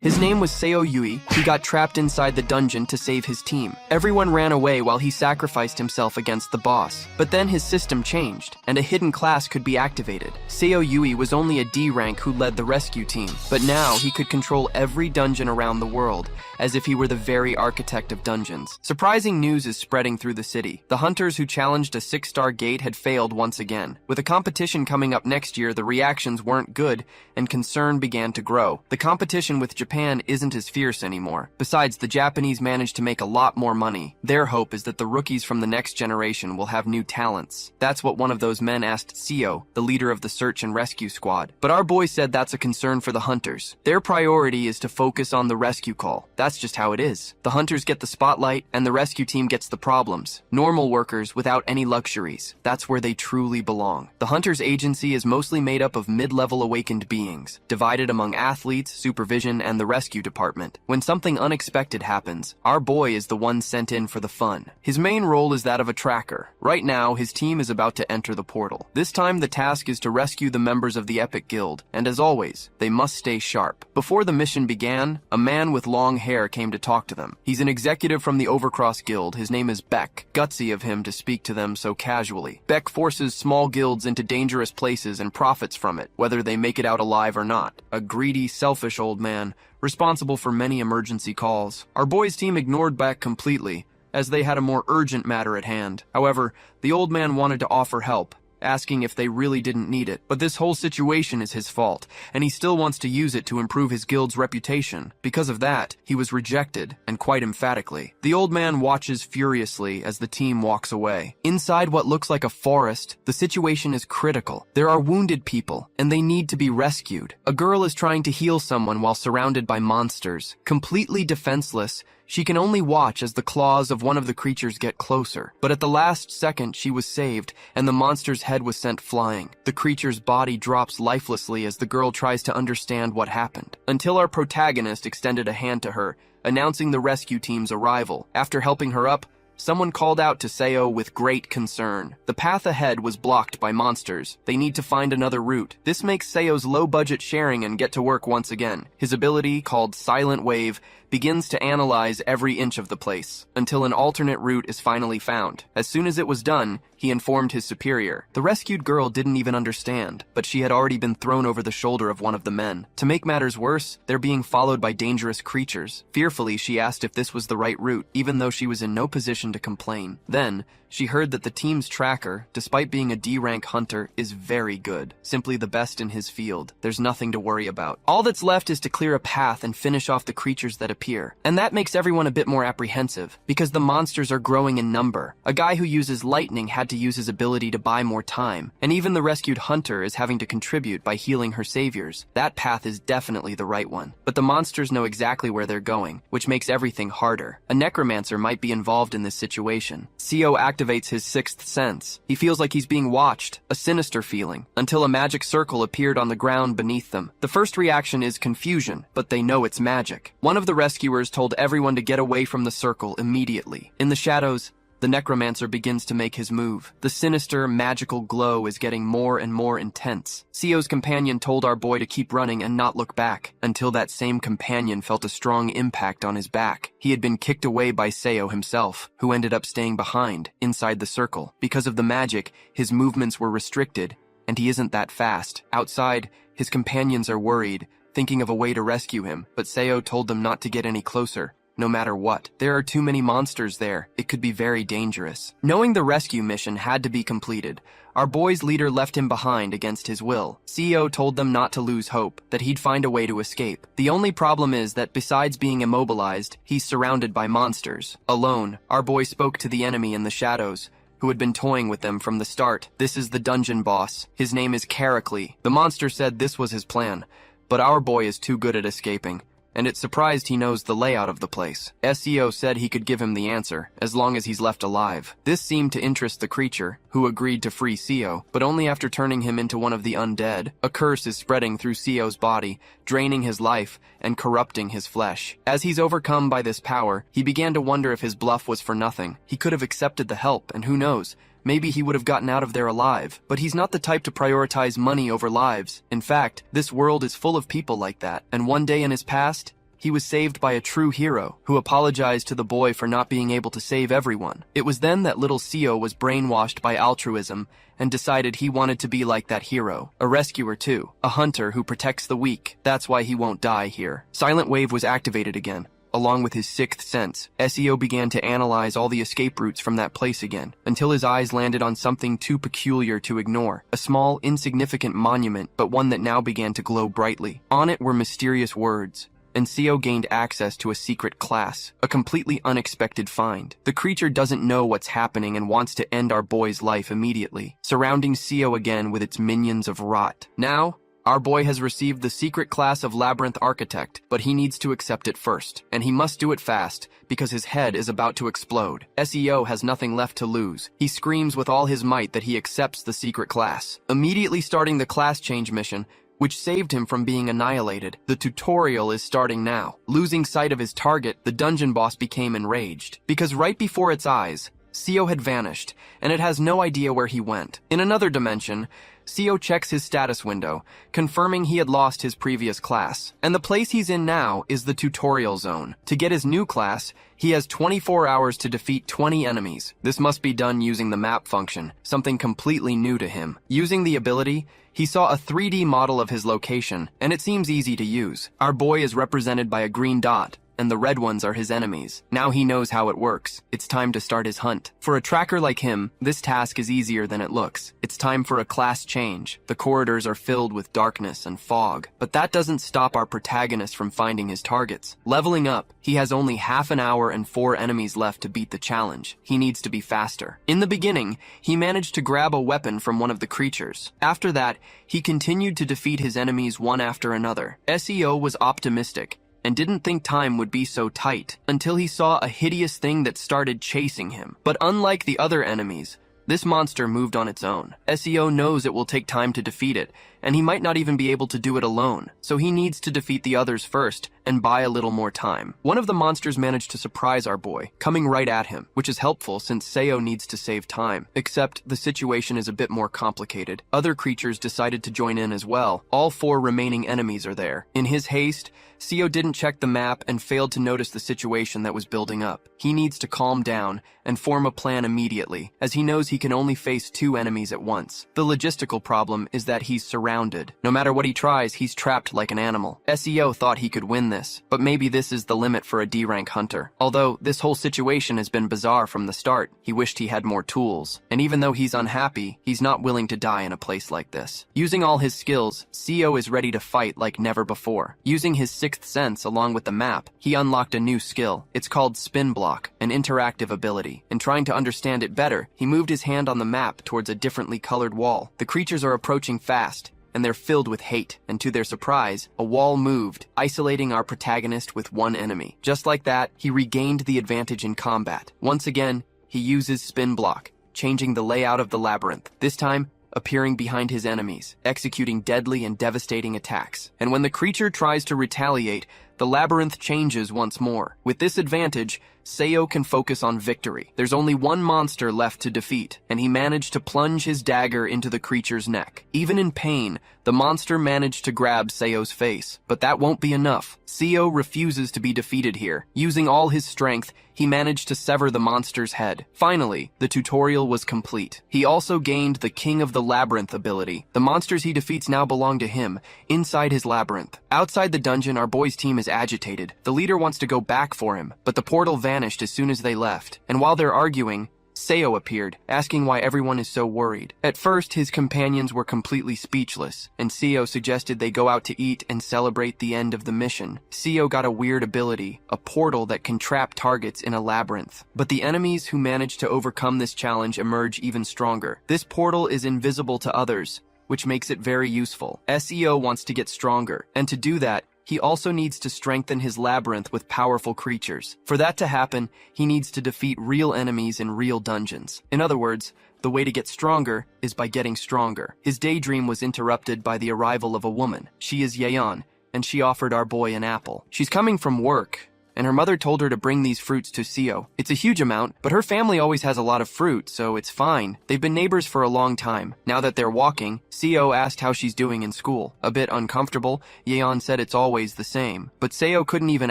His name was Seo Yui. He got trapped inside the dungeon to save his team. Everyone ran away while he sacrificed himself against the boss. But then his system changed, and a hidden class could be activated. Seo Yui was only a D rank who led the rescue team, but now he could control every dungeon around the world, as if he were the very architect of dungeons. Surprising news is spreading through the city. The hunters who challenged a 6-star gate had failed once again. With a competition coming up next year, the reactions weren't good, and concern began to grow. The competition with Japan isn't as fierce anymore. Besides, the Japanese managed to make a lot more money. Their hope is that the rookies from the next generation will have new talents. That's what one of those men asked Seo, the leader of the search and rescue squad. But our boy said that's a concern for the hunters. Their priority is to focus on the rescue call. That's just how it is. The hunters get the spotlight, and the rescue team gets the problems. Normal workers without any luxuries. That's where they truly belong. The hunters agency is mostly made up of mid-level awakened beings, divided among athletes, supervision, and the rescue department. When something unexpected happens, our boy is the one sent in for the fun. His main role is that of a tracker. Right now, his team is about to enter the portal. This time, the task is to rescue the members of the Epic Guild, and as always, they must stay sharp. Before the mission began, a man with long hair came to talk to them. He's an executive from the Overcross Guild. His name is Beck. Gutsy of him to speak to them so casually. Beck forces small guilds into dangerous places and profits from it, whether they make it out alive or not. A greedy, selfish old man, responsible for many emergency calls. Our boy's team ignored Beck completely, as they had a more urgent matter at hand. However, the old man wanted to offer help, asking if they really didn't need it. But this whole situation is his fault, and he still wants to use it to improve his guild's reputation. Because of that, he was rejected, and quite emphatically. The old man watches furiously as the team walks away. Inside what looks like a forest, the situation is critical. There are wounded people, and they need to be rescued. A girl is trying to heal someone while surrounded by monsters. Completely defenseless, she can only watch as the claws of one of the creatures get closer. But at the last second, she was saved, and the monster's head was sent flying. The creature's body drops lifelessly as the girl tries to understand what happened, until our protagonist extended a hand to her, announcing the rescue team's arrival. After helping her up, someone called out to Seo with great concern. The path ahead was blocked by monsters. They need to find another route. This makes Seo's low-budget sharing and get to work once again. His ability, called Silent Wave, begins to analyze every inch of the place, until an alternate route is finally found. As soon as it was done, he informed his superior. The rescued girl didn't even understand, but she had already been thrown over the shoulder of one of the men. To make matters worse, they're being followed by dangerous creatures. Fearfully, she asked if this was the right route, even though she was in no position to complain. Then, she heard that the team's tracker, despite being a D-rank hunter, is very good. Simply the best in his field. There's nothing to worry about. All that's left is to clear a path and finish off the creatures that appear. And that makes everyone a bit more apprehensive, because the monsters are growing in number. A guy who uses lightning had to use his ability to buy more time, and even the rescued hunter is having to contribute by healing her saviors. That path is definitely the right one. But the monsters know exactly where they're going, which makes everything harder. A necromancer might be involved in this situation. Seo activates his sixth sense. He feels like he's being watched, a sinister feeling, until a magic circle appeared on the ground beneath them. The first reaction is confusion, but they know it's magic. One of the rescuers told everyone to get away from the circle immediately. In the shadows, the necromancer begins to make his move. The sinister, magical glow is getting more and more intense. Seo's companion told our boy to keep running and not look back, until that same companion felt a strong impact on his back. He had been kicked away by Seo himself, who ended up staying behind, inside the circle. Because of the magic, his movements were restricted, and he isn't that fast. Outside, his companions are worried, thinking of a way to rescue him, but Seo told them not to get any closer. No matter what. There are too many monsters there. It could be very dangerous. Knowing the rescue mission had to be completed, our boy's leader left him behind against his will. Seo told them not to lose hope, that he'd find a way to escape. The only problem is that besides being immobilized, he's surrounded by monsters. Alone, our boy spoke to the enemy in the shadows, who had been toying with them from the start. This is the dungeon boss. His name is Karacli. The monster said this was his plan, but our boy is too good at escaping, and it's surprised he knows the layout of the place. SEO said he could give him the answer, as long as he's left alive. This seemed to interest the creature, who agreed to free Seo, but only after turning him into one of the undead. A curse is spreading through Seo's body, draining his life and corrupting his flesh. As he's overcome by this power, he began to wonder if his bluff was for nothing. He could have accepted the help, and who knows, maybe he would have gotten out of there alive. But he's not the type to prioritize money over lives. In fact, this world is full of people like that, and one day in his past, he was saved by a true hero who apologized to the boy for not being able to save everyone. It was then that little Seo was brainwashed by altruism and decided he wanted to be like that hero. A rescuer too, a hunter who protects the weak. That's why he won't die here. Silent Wave was activated again. Along with his sixth sense, Seo began to analyze all the escape routes from that place again, until his eyes landed on something too peculiar to ignore. A small, insignificant monument, but one that now began to glow brightly. On it were mysterious words, and Seo gained access to a secret class, a completely unexpected find. The creature doesn't know what's happening and wants to end our boy's life immediately, surrounding Seo again with its minions of rot. Now, our boy has received the secret class of Labyrinth Architect, but he needs to accept it first, and he must do it fast, because his head is about to explode. Seo has nothing left to lose. He screams with all his might that he accepts the secret class, immediately starting the class change mission, which saved him from being annihilated. The tutorial is starting now. Losing sight of his target, the dungeon boss became enraged, because right before its eyes, Seo had vanished, and it has no idea where he went. In another dimension, Seo checks his status window, confirming he had lost his previous class. And the place he's in now is the tutorial zone. To get his new class, he has 24 hours to defeat 20 enemies. This must be done using the map function, something completely new to him. Using the ability, he saw a 3D model of his location, and it seems easy to use. Our boy is represented by a green dot, and the red ones are his enemies. Now he knows how it works. It's time to start his hunt. For a tracker like him, this task is easier than it looks. It's time for a class change. The corridors are filled with darkness and fog, but that doesn't stop our protagonist from finding his targets. Leveling up, he has only half an hour and 4 enemies left to beat the challenge. He needs to be faster. In the beginning, he managed to grab a weapon from one of the creatures. After that, he continued to defeat his enemies one after another. Seo was optimistic and didn't think time would be so tight until he saw a hideous thing that started chasing him. But unlike the other enemies, this monster moved on its own. Seo knows it will take time to defeat it, and he might not even be able to do it alone, so he needs to defeat the others first and buy a little more time. One of the monsters managed to surprise our boy, coming right at him, which is helpful since Seo needs to save time. Except the situation is a bit more complicated. Other creatures decided to join in as well. All 4 remaining enemies are there. In his haste, Seo didn't check the map and failed to notice the situation that was building up. He needs to calm down and form a plan immediately, as he knows he can only face 2 enemies at once. The logistical problem is that he's surrounded. No matter what he tries, he's trapped like an animal. Seo thought he could win this, but maybe this is the limit for a D-rank hunter. Although this whole situation has been bizarre from the start, he wished he had more tools. And even though he's unhappy, he's not willing to die in a place like this. Using all his skills, Seo is ready to fight like never before. Using his 6th sense along with the map, he unlocked a new skill. It's called Spin Block, an interactive ability. In trying to understand it better, he moved his hand on the map towards a differently colored wall. The creatures are approaching fast, and they're filled with hate, and to their surprise, a wall moved, isolating our protagonist with 1 enemy. Just like that, he regained the advantage in combat. Once again, he uses Spin Block, changing the layout of the labyrinth, this time appearing behind his enemies, executing deadly and devastating attacks. And when the creature tries to retaliate, the labyrinth changes once more. With this advantage, Seo can focus on victory. There's only 1 monster left to defeat, and he managed to plunge his dagger into the creature's neck. Even in pain, the monster managed to grab Seo's face, but that won't be enough. Seo refuses to be defeated here. Using all his strength, he managed to sever the monster's head. Finally, the tutorial was complete. He also gained the King of the Labyrinth ability. The monsters he defeats now belong to him, inside his labyrinth. Outside the dungeon, our boy's team is agitated. The leader wants to go back for him, but the portal vanished as soon as they left. And while they're arguing, Seo appeared, asking why everyone is so worried. At first, his companions were completely speechless, and Seo suggested they go out to eat and celebrate the end of the mission. Seo got a weird ability, a portal that can trap targets in a labyrinth. But the enemies who managed to overcome this challenge emerge even stronger. This portal is invisible to others, which makes it very useful. Seo wants to get stronger, and to do that, he also needs to strengthen his labyrinth with powerful creatures. For that to happen, he needs to defeat real enemies in real dungeons. In other words, the way to get stronger is by getting stronger. His daydream was interrupted by the arrival of a woman. She is Yeon, and she offered our boy an apple. She's coming from work, and her mother told her to bring these fruits to Seo. It's a huge amount, but her family always has a lot of fruit, so it's fine. They've been neighbors for a long time. Now that they're walking, Seo asked how she's doing in school. A bit uncomfortable, Yeon said it's always the same. But Seo couldn't even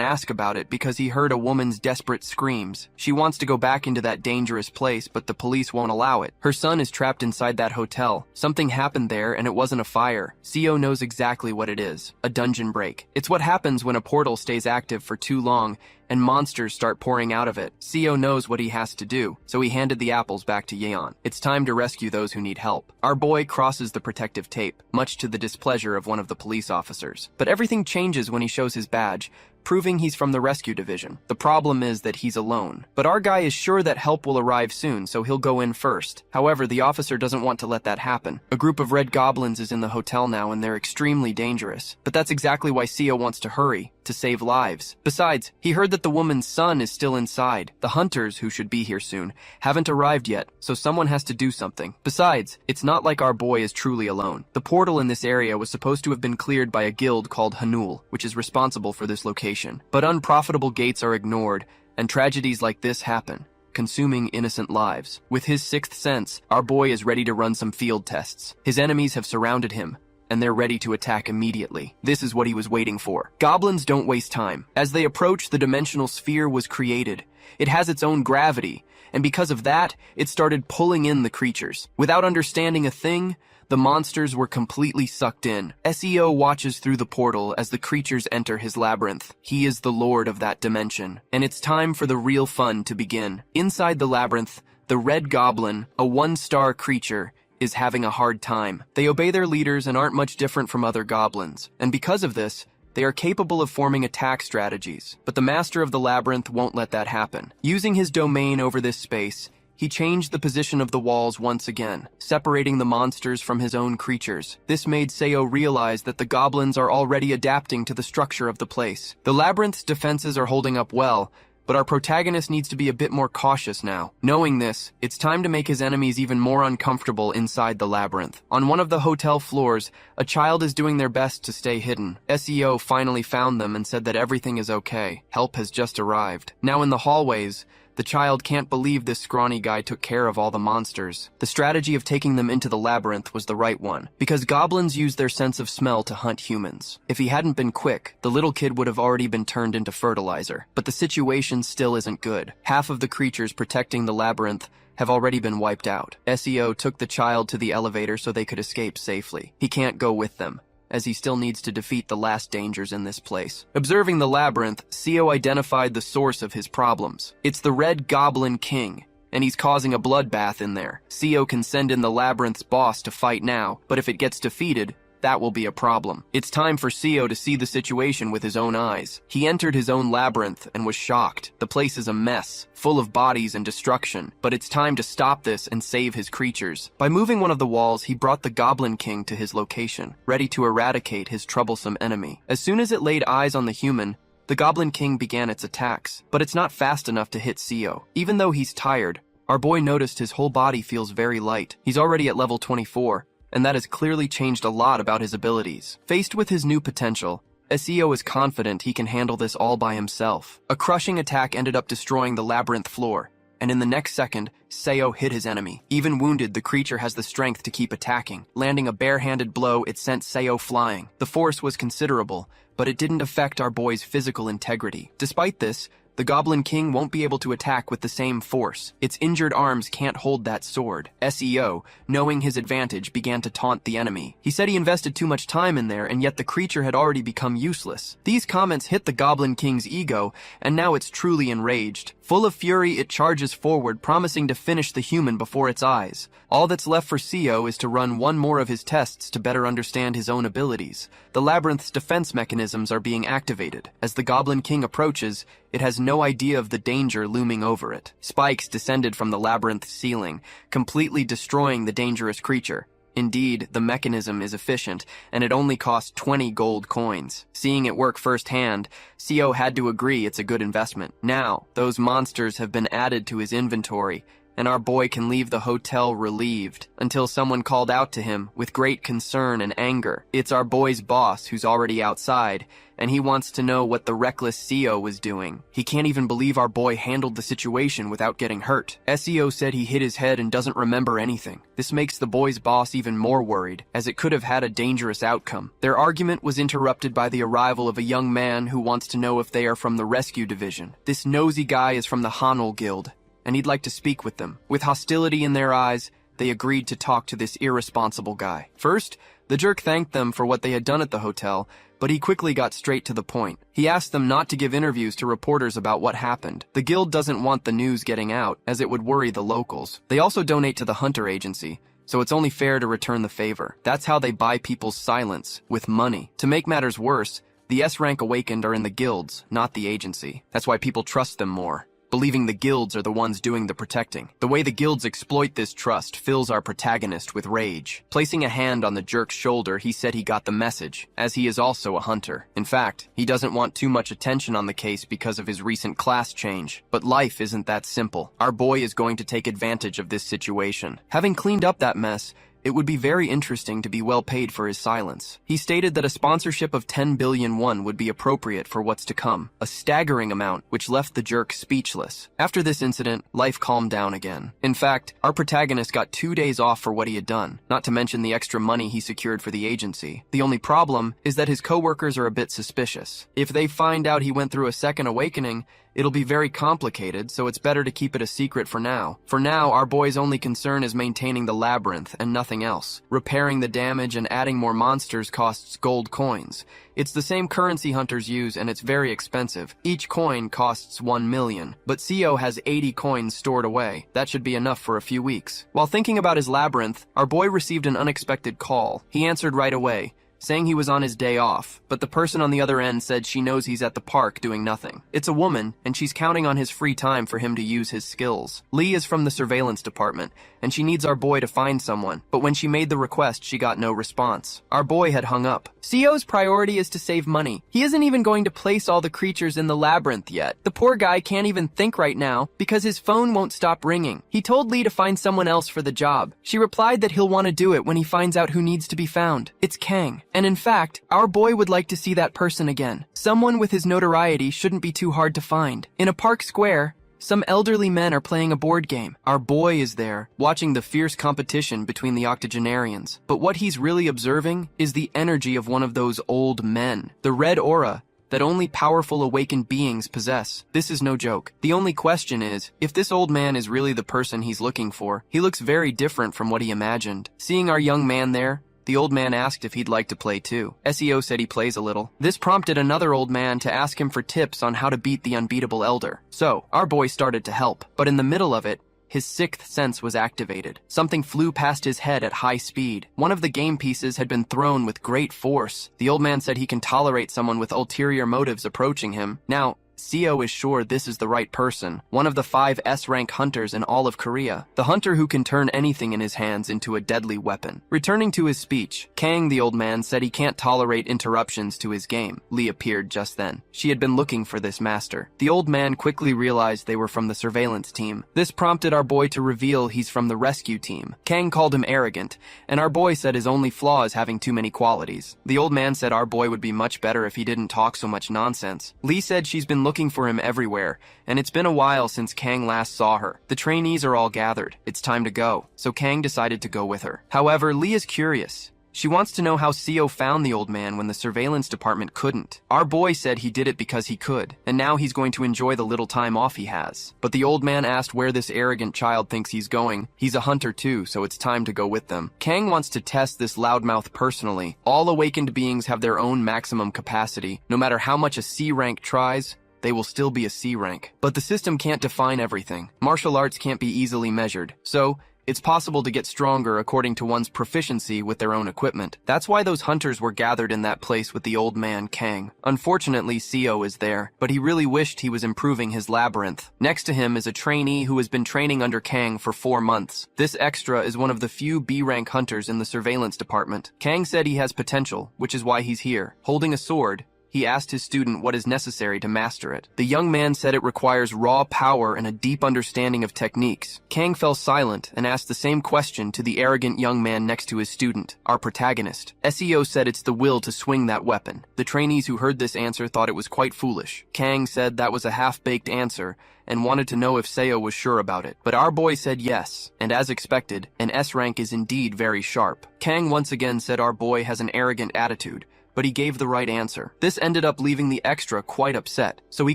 ask about it because he heard a woman's desperate screams. She wants to go back into that dangerous place, but the police won't allow it. Her son is trapped inside that hotel. Something happened there, and it wasn't a fire. Seo knows exactly what it is. A dungeon break. It's what happens when a portal stays active for too long and monsters start pouring out of it. Seo knows what he has to do, so he handed the apples back to Yeon. It's time to rescue those who need help. Our boy crosses the protective tape, much to the displeasure of one of the police officers. But everything changes when he shows his badge, proving he's from the rescue division. The problem is that he's alone. But our guy is sure that help will arrive soon, so he'll go in first. However, the officer doesn't want to let that happen. A group of red goblins is in the hotel now, and they're extremely dangerous. But that's exactly why Seo wants to hurry, to save lives. Besides, he heard that the woman's son is still inside. The hunters, who should be here soon, haven't arrived yet, so someone has to do something. Besides, it's not like our boy is truly alone. The portal in this area was supposed to have been cleared by a guild called Hanul, which is responsible for this location. But unprofitable gates are ignored, and tragedies like this happen, consuming innocent lives. With his sixth sense, our boy is ready to run some field tests. His enemies have surrounded him, and they're ready to attack immediately. This is what he was waiting for. Goblins don't waste time. As they approach, the dimensional sphere was created. It has its own gravity, and because of that, it started pulling in the creatures. Without understanding a thing, the monsters were completely sucked in. Seo watches through the portal as the creatures enter his labyrinth. He is the lord of that dimension, and it's time for the real fun to begin. Inside the labyrinth, the Red Goblin, a one-star creature, is having a hard time. They obey their leaders and aren't much different from other goblins, and because of this, they are capable of forming attack strategies. But the master of the labyrinth won't let that happen. Using his domain over this space, he changed the position of the walls once again, separating the monsters from his own creatures. This made Seo realize that the goblins are already adapting to the structure of the place. The labyrinth's defenses are holding up well, but our protagonist needs to be a bit more cautious now. Knowing this, it's time to make his enemies even more uncomfortable inside the labyrinth. On one of the hotel floors, a child is doing their best to stay hidden. Seo finally found them and said that everything is okay. Help has just arrived. Now in the hallways, the child can't believe this scrawny guy took care of all the monsters. The strategy of taking them into the labyrinth was the right one, because goblins use their sense of smell to hunt humans. If he hadn't been quick, the little kid would have already been turned into fertilizer. But the situation still isn't good. Half of the creatures protecting the labyrinth have already been wiped out. Seo took the child to the elevator so they could escape safely. He can't go with them, as he still needs to defeat the last dangers in this place. Observing the labyrinth, Seo identified the source of his problems. It's the Red Goblin King, and he's causing a bloodbath in there. Seo can send in the labyrinth's boss to fight now, but if it gets defeated, that will be a problem. It's time for Seo to see the situation with his own eyes. He entered his own labyrinth and was shocked. The place is a mess, full of bodies and destruction, but it's time to stop this and save his creatures. By moving one of the walls, he brought the Goblin King to his location, ready to eradicate his troublesome enemy. As soon as it laid eyes on the human, the Goblin King began its attacks, but it's not fast enough to hit Seo. Even though he's tired, our boy noticed his whole body feels very light. He's already at level 24, and that has clearly changed a lot about his abilities. Faced with his new potential, Seo is confident he can handle this all by himself. A crushing attack ended up destroying the labyrinth floor, and in the next second, Seo hit his enemy. Even wounded, the creature has the strength to keep attacking. Landing a bare-handed blow, it sent Seo flying. The force was considerable, but it didn't affect our boy's physical integrity. Despite this, the Goblin King won't be able to attack with the same force. Its injured arms can't hold that sword. Seo, knowing his advantage, began to taunt the enemy. He said he invested too much time in there, and yet the creature had already become useless. These comments hit the Goblin King's ego, and now it's truly enraged. Full of fury, it charges forward, promising to finish the human before its eyes. All that's left for Seo is to run one more of his tests to better understand his own abilities. The labyrinth's defense mechanisms are being activated. As the Goblin King approaches, it has no idea of the danger looming over it. Spikes descended from the labyrinth's ceiling, completely destroying the dangerous creature. Indeed, the mechanism is efficient, and it only cost 20 gold coins. Seeing it work firsthand, Seo had to agree it's a good investment. Now, those monsters have been added to his inventory, and our boy can leave the hotel relieved, until someone called out to him with great concern and anger. It's our boy's boss who's already outside, and he wants to know what the reckless CEO was doing. He can't even believe our boy handled the situation without getting hurt. SEO said he hit his head and doesn't remember anything. This makes the boy's boss even more worried, as it could have had a dangerous outcome. Their argument was interrupted by the arrival of a young man who wants to know if they are from the rescue division. This nosy guy is from the Hanul Guild, and he'd like to speak with them. With hostility in their eyes, they agreed to talk to this irresponsible guy. First, the jerk thanked them for what they had done at the hotel, but he quickly got straight to the point. He asked them not to give interviews to reporters about what happened. The guild doesn't want the news getting out, as it would worry the locals. They also donate to the Hunter Agency, so it's only fair to return the favor. That's how they buy people's silence, with money. To make matters worse, the S-rank awakened are in the guilds, not the agency. That's why people trust them more, believing the guilds are the ones doing the protecting. The way the guilds exploit this trust fills our protagonist with rage. Placing a hand on the jerk's shoulder, he said he got the message, as he is also a hunter. In fact, he doesn't want too much attention on the case because of his recent class change. But life isn't that simple. Our boy is going to take advantage of this situation. Having cleaned up that mess, it would be very interesting to be well paid for his silence. He stated that a sponsorship of 10 billion won would be appropriate for what's to come, a staggering amount which left the jerk speechless. After this incident, life calmed down again. In fact, our protagonist got 2 days off for what he had done, not to mention the extra money he secured for the agency. The only problem is that his coworkers are a bit suspicious. If they find out he went through a second awakening, it'll be very complicated, so it's better to keep it a secret for now. For now, our boy's only concern is maintaining the labyrinth and nothing else. Repairing the damage and adding more monsters costs gold coins. It's the same currency hunters use, and it's very expensive. Each coin costs 1 million, but CEO has 80 coins stored away. That should be enough for a few weeks. While thinking about his labyrinth, our boy received an unexpected call. He answered right away, saying he was on his day off, but the person on the other end said she knows he's at the park doing nothing. It's a woman, and she's counting on his free time for him to use his skills. Lee is from the surveillance department, and she needs our boy to find someone, but when she made the request, she got no response. Our boy had hung up. CEO's priority is to save money. He isn't even going to place all the creatures in the labyrinth yet. The poor guy can't even think right now because his phone won't stop ringing. He told Lee to find someone else for the job. She replied that he'll want to do it when he finds out who needs to be found. It's Kang. And in fact, our boy would like to see that person again. Someone with his notoriety shouldn't be too hard to find. In a park square, some elderly men are playing a board game. Our boy is there, watching the fierce competition between the octogenarians. But what he's really observing is the energy of one of those old men. The red aura that only powerful awakened beings possess. This is no joke. The only question is, if this old man is really the person he's looking for. He looks very different from what he imagined. Seeing our young man there, the old man asked if he'd like to play too. SEO said he plays a little. This prompted another old man to ask him for tips on how to beat the unbeatable elder. So, our boy started to help, but in the middle of it, his sixth sense was activated. Something flew past his head at high speed. One of the game pieces had been thrown with great force. The old man said he can tolerate someone with ulterior motives approaching him. Now, CEO is sure this is the right person, one of the 5 S-rank hunters in all of Korea, the hunter who can turn anything in his hands into a deadly weapon. Returning to his speech, Kang, the old man, said he can't tolerate interruptions to his game. Lee appeared just then. She had been looking for this master. The old man quickly realized they were from the surveillance team. This prompted our boy to reveal he's from the rescue team. Kang called him arrogant, and our boy said his only flaw is having too many qualities. The old man said our boy would be much better if he didn't talk so much nonsense. Lee said she's been looking for him everywhere, and it's been a while since Kang last saw her. The trainees are all gathered. It's time to go, so Kang decided to go with her. However, Lee is curious. She wants to know how CEO found the old man when the surveillance department couldn't. Our boy said he did it because he could, and now he's going to enjoy the little time off he has. But the old man asked where this arrogant child thinks he's going. He's a hunter too, so it's time to go with them. Kang wants to test this loudmouth personally. All awakened beings have their own maximum capacity. No matter how much a C rank tries, they will still be a C rank. But the system can't define everything. Martial arts can't be easily measured. So, it's possible to get stronger according to one's proficiency with their own equipment. That's why those hunters were gathered in that place with the old man, Kang. Unfortunately, CEO is there, but he really wished he was improving his labyrinth. Next to him is a trainee who has been training under Kang for 4 months. This extra is one of the few B-rank hunters in the surveillance department. Kang said he has potential, which is why he's here. Holding a sword, he asked his student what is necessary to master it. The young man said it requires raw power and a deep understanding of techniques. Kang fell silent and asked the same question to the arrogant young man next to his student, our protagonist. SEO said it's the will to swing that weapon. The trainees who heard this answer thought it was quite foolish. Kang said that was a half-baked answer and wanted to know if Seo was sure about it. But our boy said yes, and as expected, an S rank is indeed very sharp. Kang once again said our boy has an arrogant attitude, but he gave the right answer. This ended up leaving the extra quite upset, so he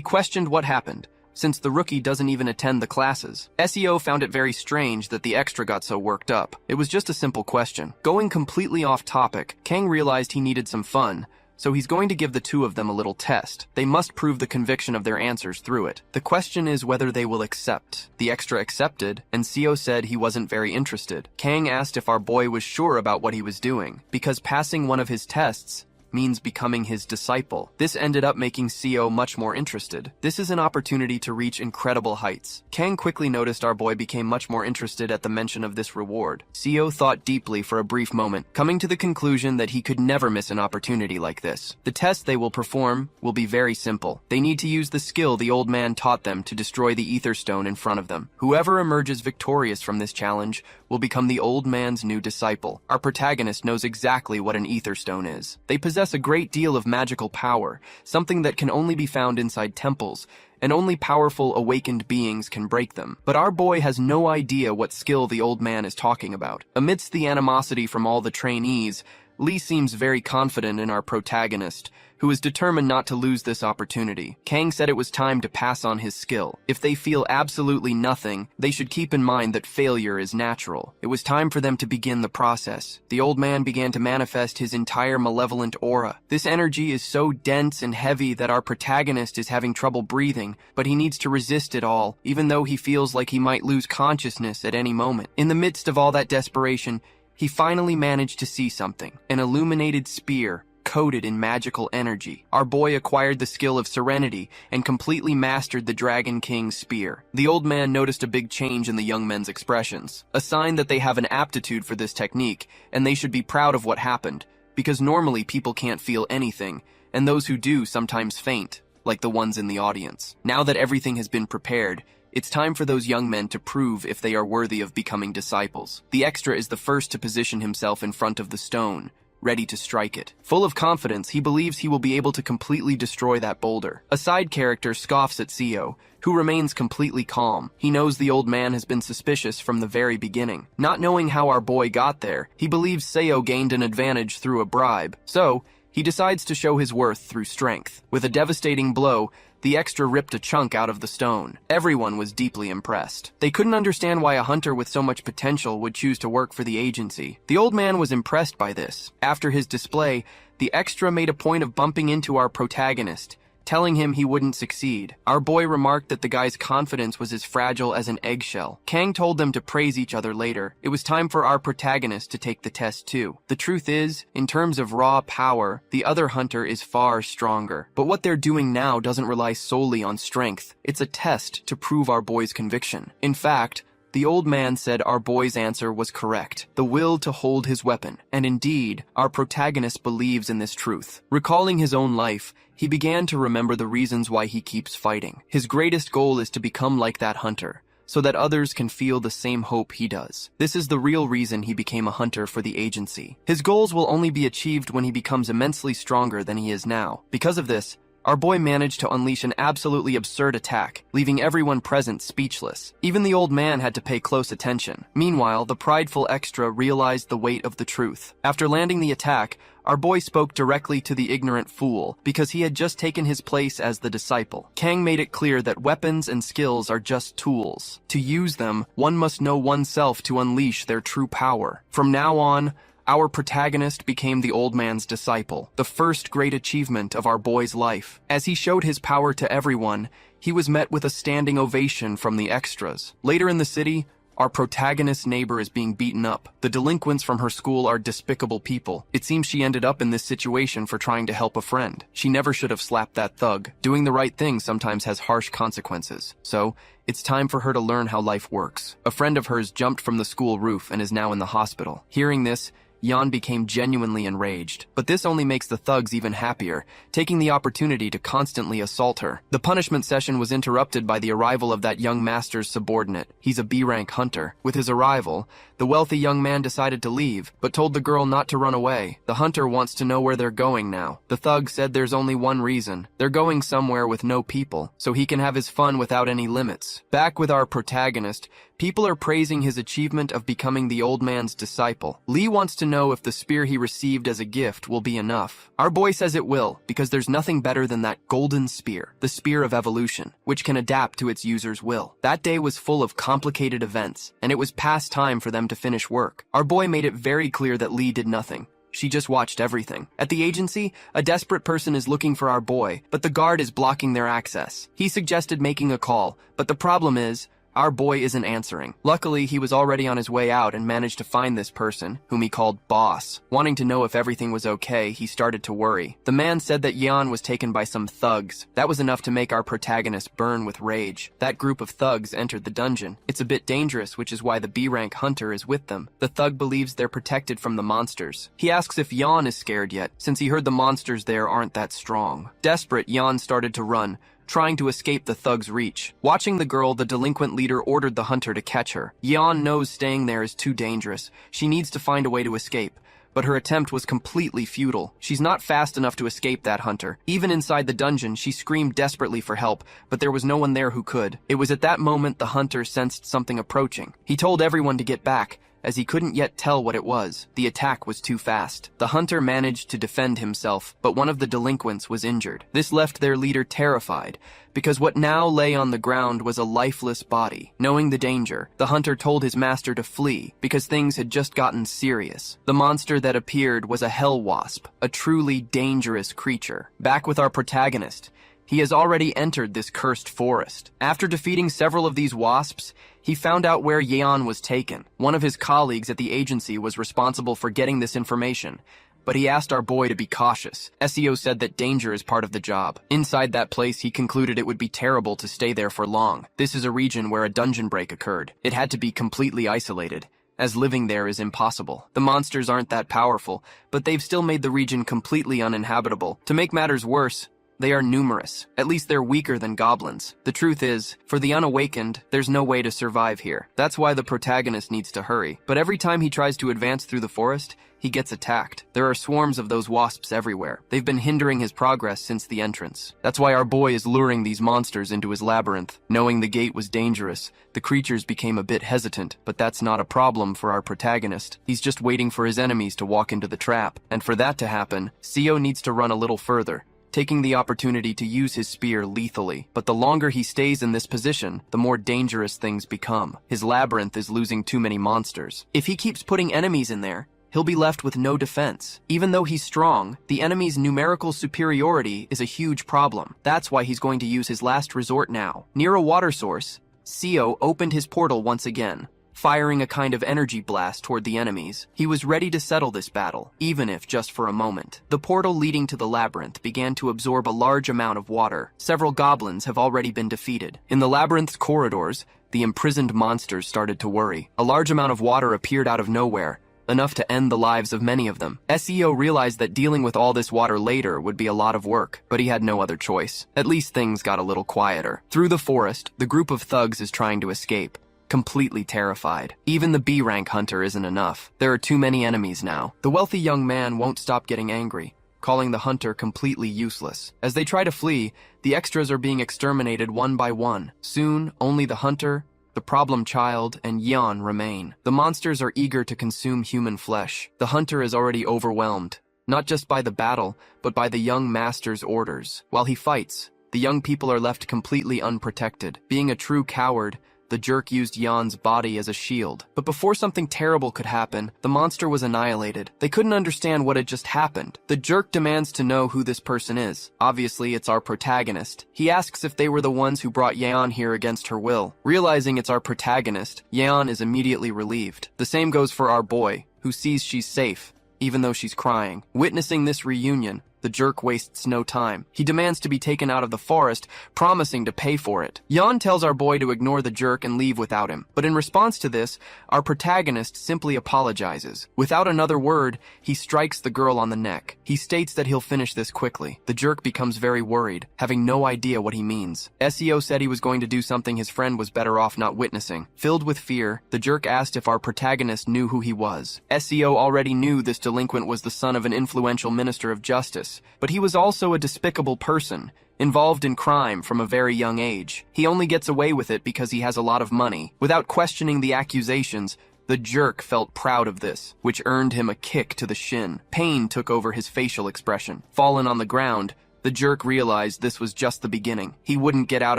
questioned what happened, since the rookie doesn't even attend the classes. SEO found it very strange that the extra got so worked up. It was just a simple question. Going completely off topic, Kang realized he needed some fun, so he's going to give the two of them a little test. They must prove the conviction of their answers through it. The question is whether they will accept. The extra accepted, and Seo said he wasn't very interested. Kang asked if our boy was sure about what he was doing, because passing one of his tests means becoming his disciple. This ended up making Seo much more interested. This is an opportunity to reach incredible heights. Kang quickly noticed our boy became much more interested at the mention of this reward. Seo thought deeply for a brief moment, coming to the conclusion that he could never miss an opportunity like this. The test they will perform will be very simple. They need to use the skill the old man taught them to destroy the ether stone in front of them. Whoever emerges victorious from this challenge will become the old man's new disciple. Our protagonist knows exactly what an ether stone is. They possess a great deal of magical power, something that can only be found inside temples, and only powerful awakened beings can break them. But our boy has no idea what skill the old man is talking about. Amidst the animosity from all the trainees, Lee seems very confident in our protagonist, who is determined not to lose this opportunity. Kang said it was time to pass on his skill. If they feel absolutely nothing, they should keep in mind that failure is natural. It was time for them to begin the process. The old man began to manifest his entire malevolent aura. This energy is so dense and heavy that our protagonist is having trouble breathing, but he needs to resist it all, even though he feels like he might lose consciousness at any moment. In the midst of all that desperation, he finally managed to see something, an illuminated spear coated in magical energy. Our boy acquired the skill of serenity and completely mastered the Dragon King's spear. The old man noticed a big change in the young men's expressions, a sign that they have an aptitude for this technique, and they should be proud of what happened, because normally people can't feel anything, and those who do sometimes faint, like the ones in the audience. Now that everything has been prepared, it's time for those young men to prove if they are worthy of becoming disciples. The extra is the first to position himself in front of the stone, ready to strike it. Full of confidence, he believes he will be able to completely destroy that boulder. A side character scoffs at Seo, who remains completely calm. He knows the old man has been suspicious from the very beginning. Not knowing how our boy got there, he believes Seo gained an advantage through a bribe. So, he decides to show his worth through strength. With a devastating blow, the extra ripped a chunk out of the stone. Everyone was deeply impressed. They couldn't understand why a hunter with so much potential would choose to work for the agency. The old man was impressed by this. After his display, the extra made a point of bumping into our protagonist, telling him he wouldn't succeed. Our boy remarked that the guy's confidence was as fragile as an eggshell. Kang told them to praise each other later. It was time for our protagonist to take the test too. The truth is, in terms of raw power, the other hunter is far stronger. But what they're doing now doesn't rely solely on strength. It's a test to prove our boy's conviction. In fact, the old man said our boy's answer was correct, the will to hold his weapon. And indeed, our protagonist believes in this truth. Recalling his own life, he began to remember the reasons why he keeps fighting. His greatest goal is to become like that hunter, so that others can feel the same hope he does. This is the real reason he became a hunter for the agency. His goals will only be achieved when he becomes immensely stronger than he is now. Because of this, our boy managed to unleash an absolutely absurd attack, leaving everyone present speechless. Even the old man had to pay close attention. Meanwhile, the prideful extra realized the weight of the truth. After landing the attack, our boy spoke directly to the ignorant fool, because he had just taken his place as the disciple. Kang made it clear that weapons and skills are just tools. To use them, one must know oneself to unleash their true power. From now on, our protagonist became the old man's disciple, the first great achievement of our boy's life. As he showed his power to everyone, he was met with a standing ovation from the extras. Later in the city, our protagonist's neighbor is being beaten up. The delinquents from her school are despicable people. It seems she ended up in this situation for trying to help a friend. She never should have slapped that thug. Doing the right thing sometimes has harsh consequences. So, it's time for her to learn how life works. A friend of hers jumped from the school roof and is now in the hospital. Hearing this, Yan became genuinely enraged. But this only makes the thugs even happier, taking the opportunity to constantly assault her. The punishment session was interrupted by the arrival of that young master's subordinate. He's a B-rank hunter. With his arrival, the wealthy young man decided to leave, but told the girl not to run away. The hunter wants to know where they're going now. The thug said there's only one reason. They're going somewhere with no people, so he can have his fun without any limits. Back with our protagonist, people are praising his achievement of becoming the old man's disciple. Lee wants to know if the spear he received as a gift will be enough. Our boy says it will, because there's nothing better than that golden spear, the spear of evolution, which can adapt to its user's will. That day was full of complicated events, and it was past time for them to finish work. Our boy made it very clear that Lee did nothing. She just watched everything. At the agency, a desperate person is looking for our boy, but the guard is blocking their access. He suggested making a call, but the problem is, our boy isn't answering. Luckily, he was already on his way out and managed to find this person, whom he called Boss. Wanting to know if everything was okay, he started to worry. The man said that Yan was taken by some thugs. That was enough to make our protagonist burn with rage. That group of thugs entered the dungeon. It's a bit dangerous, which is why the B-rank hunter is with them. The thug believes they're protected from the monsters. He asks if Yan is scared yet, since he heard the monsters there aren't that strong. Desperate, Yan started to run, trying to escape the thug's reach. Watching the girl, the delinquent leader ordered the hunter to catch her. Yan knows staying there is too dangerous. She needs to find a way to escape. But her attempt was completely futile. She's not fast enough to escape that hunter. Even inside the dungeon, she screamed desperately for help, but there was no one there who could. It was at that moment the hunter sensed something approaching. He told everyone to get back, as he couldn't yet tell what it was. The attack was too fast. The hunter managed to defend himself, but one of the delinquents was injured. This left their leader terrified, because what now lay on the ground was a lifeless body. Knowing the danger, the hunter told his master to flee, because things had just gotten serious. The monster that appeared was a hell wasp, a truly dangerous creature. Back with our protagonist. He has already entered this cursed forest. After defeating several of these wasps, he found out where Yeon was taken. One of his colleagues at the agency was responsible for getting this information, but he asked our boy to be cautious. SEO said that danger is part of the job. Inside that place, he concluded it would be terrible to stay there for long. This is a region where a dungeon break occurred. It had to be completely isolated, as living there is impossible. The monsters aren't that powerful, but they've still made the region completely uninhabitable. To make matters worse, they are numerous. At least they're weaker than goblins. The truth is, for the unawakened, there's no way to survive here. That's why the protagonist needs to hurry. But every time he tries to advance through the forest, he gets attacked. There are swarms of those wasps everywhere. They've been hindering his progress since the entrance. That's why our boy is luring these monsters into his labyrinth. Knowing the gate was dangerous, the creatures became a bit hesitant, but that's not a problem for our protagonist. He's just waiting for his enemies to walk into the trap. And for that to happen, Seo needs to run a little further, taking the opportunity to use his spear lethally. But the longer he stays in this position, the more dangerous things become. His labyrinth is losing too many monsters. If he keeps putting enemies in there, he'll be left with no defense. Even though he's strong, the enemy's numerical superiority is a huge problem. That's why he's going to use his last resort now. Near a water source, Seo opened his portal once again, firing a kind of energy blast toward the enemies. He was ready to settle this battle, even if just for a moment. The portal leading to the labyrinth began to absorb a large amount of water. Several goblins have already been defeated. In the labyrinth's corridors, the imprisoned monsters started to worry. A large amount of water appeared out of nowhere, enough to end the lives of many of them. SEO realized that dealing with all this water later would be a lot of work, but he had no other choice. At least things got a little quieter. Through the forest, the group of thugs is trying to escape, completely terrified. Even the B-rank hunter isn't enough. There are too many enemies now. The wealthy young man won't stop getting angry, calling the hunter completely useless. As they try to flee, the extras are being exterminated one by one. Soon, only the hunter, the problem child, and Yeon remain. The monsters are eager to consume human flesh. The hunter is already overwhelmed, not just by the battle, but by the young master's orders. While he fights, the young people are left completely unprotected. Being a true coward, the jerk used Yeon's body as a shield. But before something terrible could happen, the monster was annihilated. They couldn't understand what had just happened. The jerk demands to know who this person is. Obviously, it's our protagonist. He asks if they were the ones who brought Yeon here against her will. Realizing it's our protagonist, Yeon is immediately relieved. The same goes for our boy, who sees she's safe, even though she's crying. Witnessing this reunion, The jerk wastes no time. He demands to be taken out of the forest, promising to pay for it. Yan tells our boy to ignore the jerk and leave without him. But in response to this, our protagonist simply apologizes. Without another word, he strikes the girl on the neck. He states that he'll finish this quickly. The jerk becomes very worried, having no idea what he means. SEO said he was going to do something his friend was better off not witnessing. Filled with fear, the jerk asked if our protagonist knew who he was. SEO already knew this delinquent was the son of an influential minister of justice, but he was also a despicable person, involved in crime from a very young age. He only gets away with it because he has a lot of money. Without questioning the accusations, the jerk felt proud of this, which earned him a kick to the shin. Pain took over his facial expression. Fallen on the ground, the jerk realized this was just the beginning. He wouldn't get out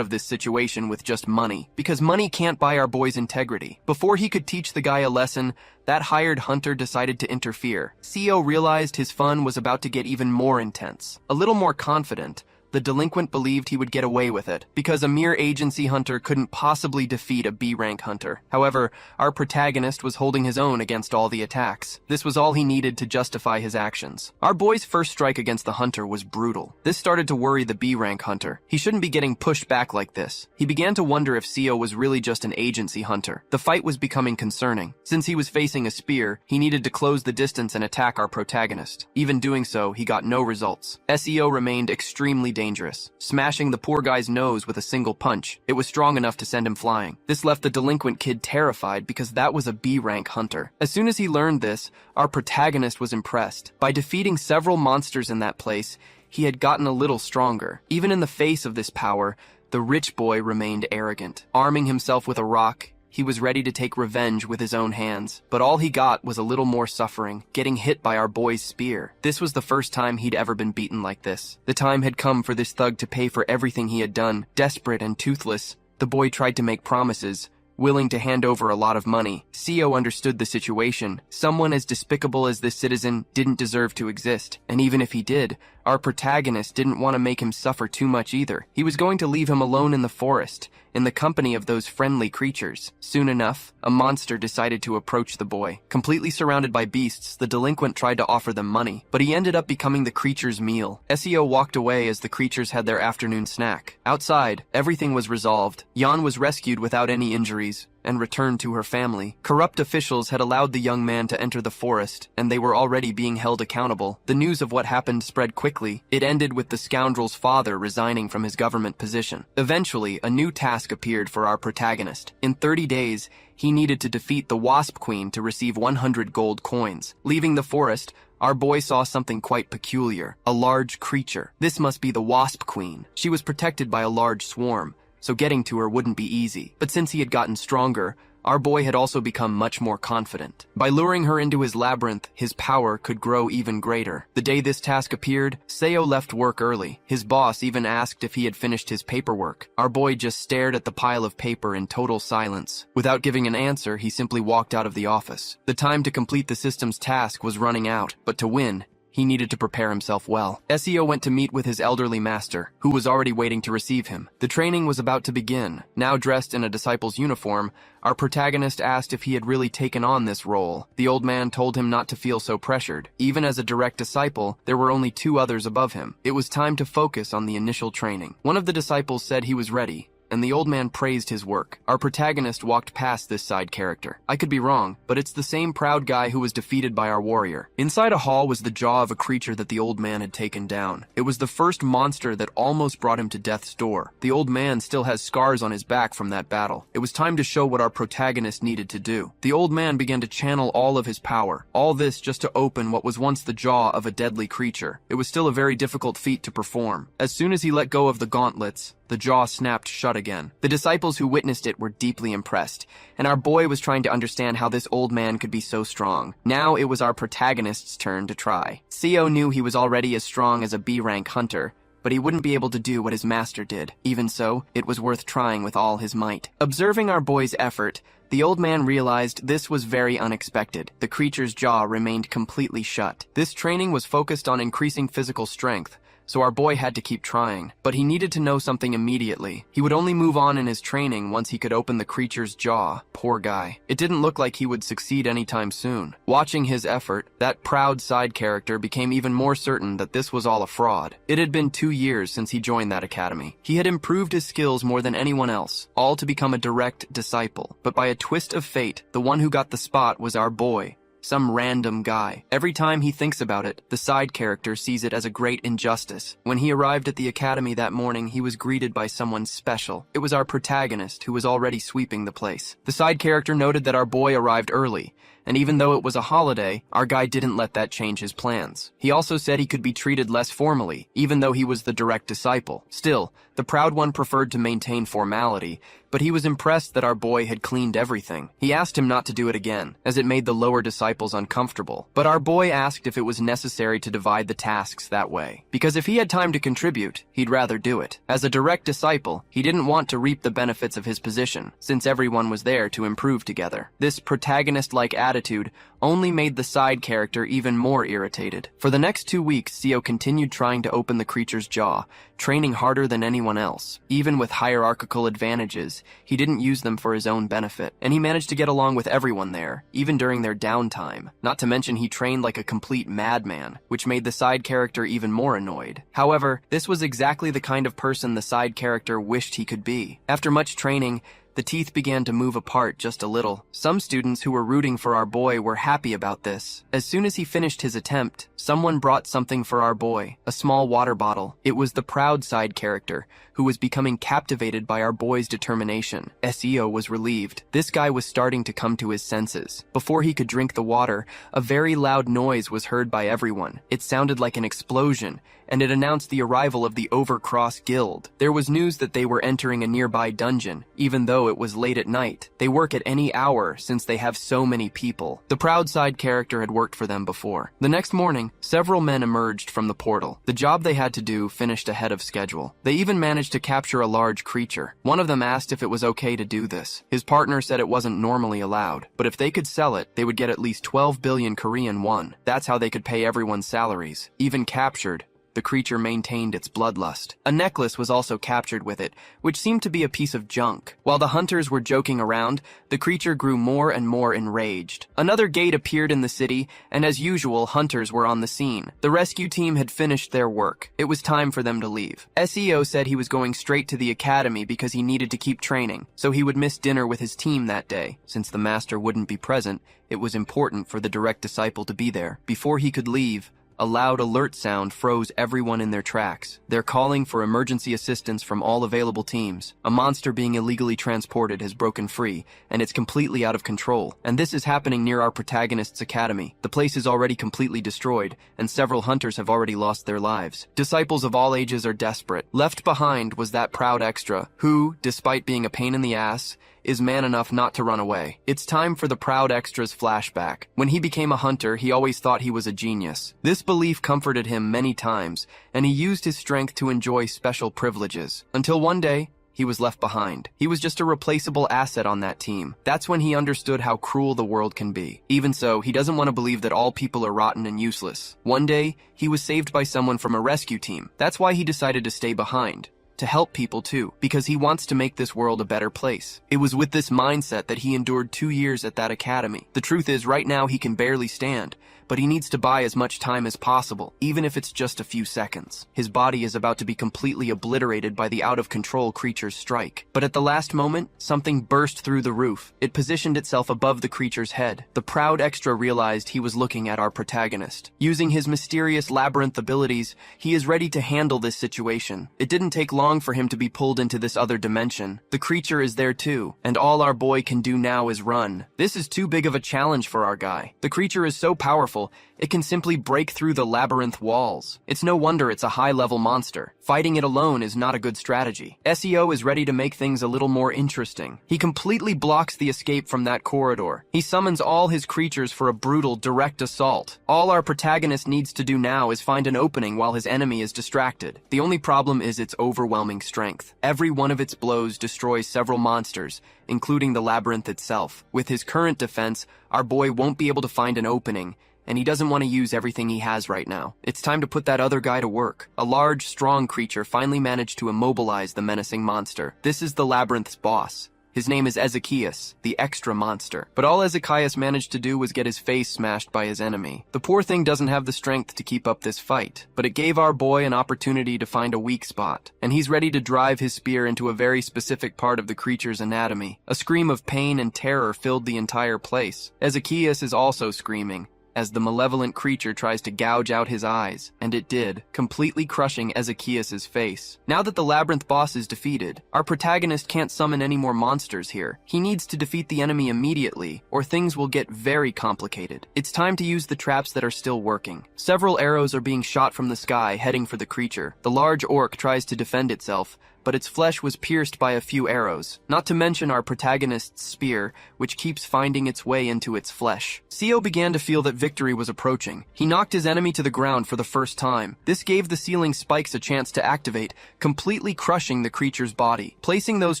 of this situation with just money, because money can't buy our boy's integrity. Before he could teach the guy a lesson, that hired hunter decided to interfere. CEO realized his fun was about to get even more intense. A little more confident, the delinquent believed he would get away with it, because a mere agency hunter couldn't possibly defeat a B-rank hunter. However, our protagonist was holding his own against all the attacks. This was all he needed to justify his actions. Our boy's first strike against the hunter was brutal. This started to worry the B-rank hunter. He shouldn't be getting pushed back like this. He began to wonder if CEO was really just an agency hunter. The fight was becoming concerning. Since he was facing a spear, he needed to close the distance and attack our protagonist. Even doing so, he got no results. SEO remained extremely dangerous, smashing the poor guy's nose with a single punch. It was strong enough to send him flying. This left the delinquent kid terrified because that was a B-rank hunter. As soon as he learned this, our protagonist was impressed. By defeating several monsters in that place, he had gotten a little stronger. Even in the face of this power, the rich boy remained arrogant. Arming himself with a rock, he was ready to take revenge with his own hands, but all he got was a little more suffering, getting hit by our boy's spear. This was the first time he'd ever been beaten like this. The time had come for this thug to pay for everything he had done. Desperate and toothless, the boy tried to make promises, willing to hand over a lot of money. CEO understood the situation. Someone as despicable as this citizen didn't deserve to exist, and even if he did, our protagonist didn't want to make him suffer too much either. He was going to leave him alone in the forest, in the company of those friendly creatures. Soon enough, a monster decided to approach the boy. Completely surrounded by beasts, the delinquent tried to offer them money, but he ended up becoming the creature's meal. SEO walked away as the creatures had their afternoon snack. Outside, everything was resolved. Yan was rescued without any injuries and returned to her family. Corrupt officials had allowed the young man to enter the forest, and they were already being held accountable. The news of what happened spread quickly. It ended with the scoundrel's father resigning from his government position. Eventually, a new task appeared for our protagonist. In 30 days, he needed to defeat the Wasp Queen to receive 100 gold coins. Leaving the forest, our boy saw something quite peculiar. A large creature. This must be the Wasp Queen. She was protected by a large swarm, so getting to her wouldn't be easy. But since he had gotten stronger, our boy had also become much more confident. By luring her into his labyrinth, his power could grow even greater. The day this task appeared, Seo left work early. His boss even asked if he had finished his paperwork. Our boy just stared at the pile of paper in total silence. Without giving an answer, he simply walked out of the office. The time to complete the system's task was running out, but to win, he needed to prepare himself well. SEO went to meet with his elderly master, who was already waiting to receive him. The training was about to begin. Now dressed in a disciple's uniform, our protagonist asked if he had really taken on this role. The old man told him not to feel so pressured. Even as a direct disciple, there were only 2 others above him. It was time to focus on the initial training. One of the disciples said he was ready, and the old man praised his work. Our protagonist walked past this side character. I could be wrong, but it's the same proud guy who was defeated by our warrior. Inside a hall was the jaw of a creature that the old man had taken down. It was the first monster that almost brought him to death's door. The old man still has scars on his back from that battle. It was time to show what our protagonist needed to do. The old man began to channel all of his power. All this just to open what was once the jaw of a deadly creature. It was still a very difficult feat to perform. As soon as he let go of the gauntlets, the jaw snapped shut again. The disciples who witnessed it were deeply impressed, and our boy was trying to understand how this old man could be so strong. Now it was our protagonist's turn to try. CEO knew he was already as strong as a B-rank hunter, but he wouldn't be able to do what his master did. Even so, it was worth trying with all his might. Observing our boy's effort, the old man realized this was very unexpected. The creature's jaw remained completely shut. This training was focused on increasing physical strength, so our boy had to keep trying. But he needed to know something immediately. He would only move on in his training once he could open the creature's jaw. Poor guy. It didn't look like he would succeed anytime soon. Watching his effort, that proud side character became even more certain that this was all a fraud. It had been 2 years since he joined that academy. He had improved his skills more than anyone else, all to become a direct disciple. But by a twist of fate, the one who got the spot was our boy. Some random guy. Every time he thinks about it, the side character sees it as a great injustice. When he arrived at the academy that morning, he was greeted by someone special. It was our protagonist, who was already sweeping the place. The side character noted that our boy arrived early, and even though it was a holiday, our guy didn't let that change his plans. He also said he could be treated less formally, even though he was the direct disciple. Still, the proud one preferred to maintain formality, but he was impressed that our boy had cleaned everything. He asked him not to do it again, as it made the lower disciples uncomfortable. But our boy asked if it was necessary to divide the tasks that way, because if he had time to contribute, he'd rather do it. As a direct disciple, he didn't want to reap the benefits of his position, since everyone was there to improve together. This protagonist-like attitude only made the side character even more irritated. For the next 2 weeks, Seo continued trying to open the creature's jaw, training harder than anyone else. Even with hierarchical advantages, he didn't use them for his own benefit, and he managed to get along with everyone there, even during their downtime. Not to mention he trained like a complete madman, which made the side character even more annoyed. However, this was exactly the kind of person the side character wished he could be. After much training, the teeth began to move apart just a little. Some students who were rooting for our boy were happy about this. As soon as he finished his attempt, someone brought something for our boy, a small water bottle. It was the proud side character, who was becoming captivated by our boy's determination. SEO was relieved. This guy was starting to come to his senses. Before he could drink the water, a very loud noise was heard by everyone. It sounded like an explosion, and it announced the arrival of the Overcross Guild. There was news that they were entering a nearby dungeon, even though it was late at night. They work at any hour since they have so many people. The proud side character had worked for them before. The next morning, several men emerged from the portal. The job they had to do finished ahead of schedule. They even managed to capture a large creature. One of them asked if it was okay to do this. His partner said it wasn't normally allowed, but if they could sell it, they would get at least 12 billion Korean won. That's how they could pay everyone's salaries. Even captured, the creature maintained its bloodlust. A necklace was also captured with it, which seemed to be a piece of junk. While the hunters were joking around, the creature grew more and more enraged. Another gate appeared in the city, and as usual, hunters were on the scene. The rescue team had finished their work. It was time for them to leave. SEO said he was going straight to the academy because he needed to keep training, so he would miss dinner with his team that day. Since the master wouldn't be present, it was important for the direct disciple to be there. Before he could leave, a loud alert sound froze everyone in their tracks. They're calling for emergency assistance from all available teams. A monster being illegally transported has broken free, and it's completely out of control. And this is happening near our protagonist's academy. The place is already completely destroyed, and several hunters have already lost their lives. Disciples of all ages are desperate. Left behind was that proud extra, who, despite being a pain in the ass, is man enough not to run away. It's time for the proud extra's flashback. When he became a hunter, he always thought he was a genius. This belief comforted him many times, and he used his strength to enjoy special privileges. Until one day, he was left behind. He was just a replaceable asset on that team. That's when he understood how cruel the world can be. Even so, he doesn't want to believe that all people are rotten and useless. One day, he was saved by someone from a rescue team. That's why he decided to stay behind. To help people too, because he wants to make this world a better place. It was with this mindset that he endured 2 years at that academy. The truth is, right now he can barely stand, but he needs to buy as much time as possible, even if it's just a few seconds. His body is about to be completely obliterated by the out-of-control creature's strike. But at the last moment, something burst through the roof. It positioned itself above the creature's head. The proud extra realized he was looking at our protagonist. Using his mysterious labyrinth abilities, he is ready to handle this situation. It didn't take long for him to be pulled into this other dimension. The creature is there too, and all our boy can do now is run. This is too big of a challenge for our guy. The creature is so powerful, it can simply break through the labyrinth walls. It's no wonder it's a high-level monster. Fighting it alone is not a good strategy. SEO is ready to make things a little more interesting. He completely blocks the escape from that corridor. He summons all his creatures for a brutal, direct assault. All our protagonist needs to do now is find an opening while his enemy is distracted. The only problem is its overwhelming strength. Every one of its blows destroys several monsters, including the labyrinth itself. With his current defense, our boy won't be able to find an opening, and he doesn't want to use everything he has right now. It's time to put that other guy to work. A large, strong creature finally managed to immobilize the menacing monster. This is the labyrinth's boss. His name is Ezekias, the extra monster. But all Ezekias managed to do was get his face smashed by his enemy. The poor thing doesn't have the strength to keep up this fight, but it gave our boy an opportunity to find a weak spot, and he's ready to drive his spear into a very specific part of the creature's anatomy. A scream of pain and terror filled the entire place. Ezekias is also screaming as the malevolent creature tries to gouge out his eyes, and it did, completely crushing Ezekias's face. Now that the labyrinth boss is defeated, our protagonist can't summon any more monsters here. He needs to defeat the enemy immediately, or things will get very complicated. It's time to use the traps that are still working. Several arrows are being shot from the sky, heading for the creature. The large orc tries to defend itself, but its flesh was pierced by a few arrows, not to mention our protagonist's spear, which keeps finding its way into its flesh. Seo began to feel that victory was approaching. He knocked his enemy to the ground for the first time. This gave the ceiling spikes a chance to activate, completely crushing the creature's body. Placing those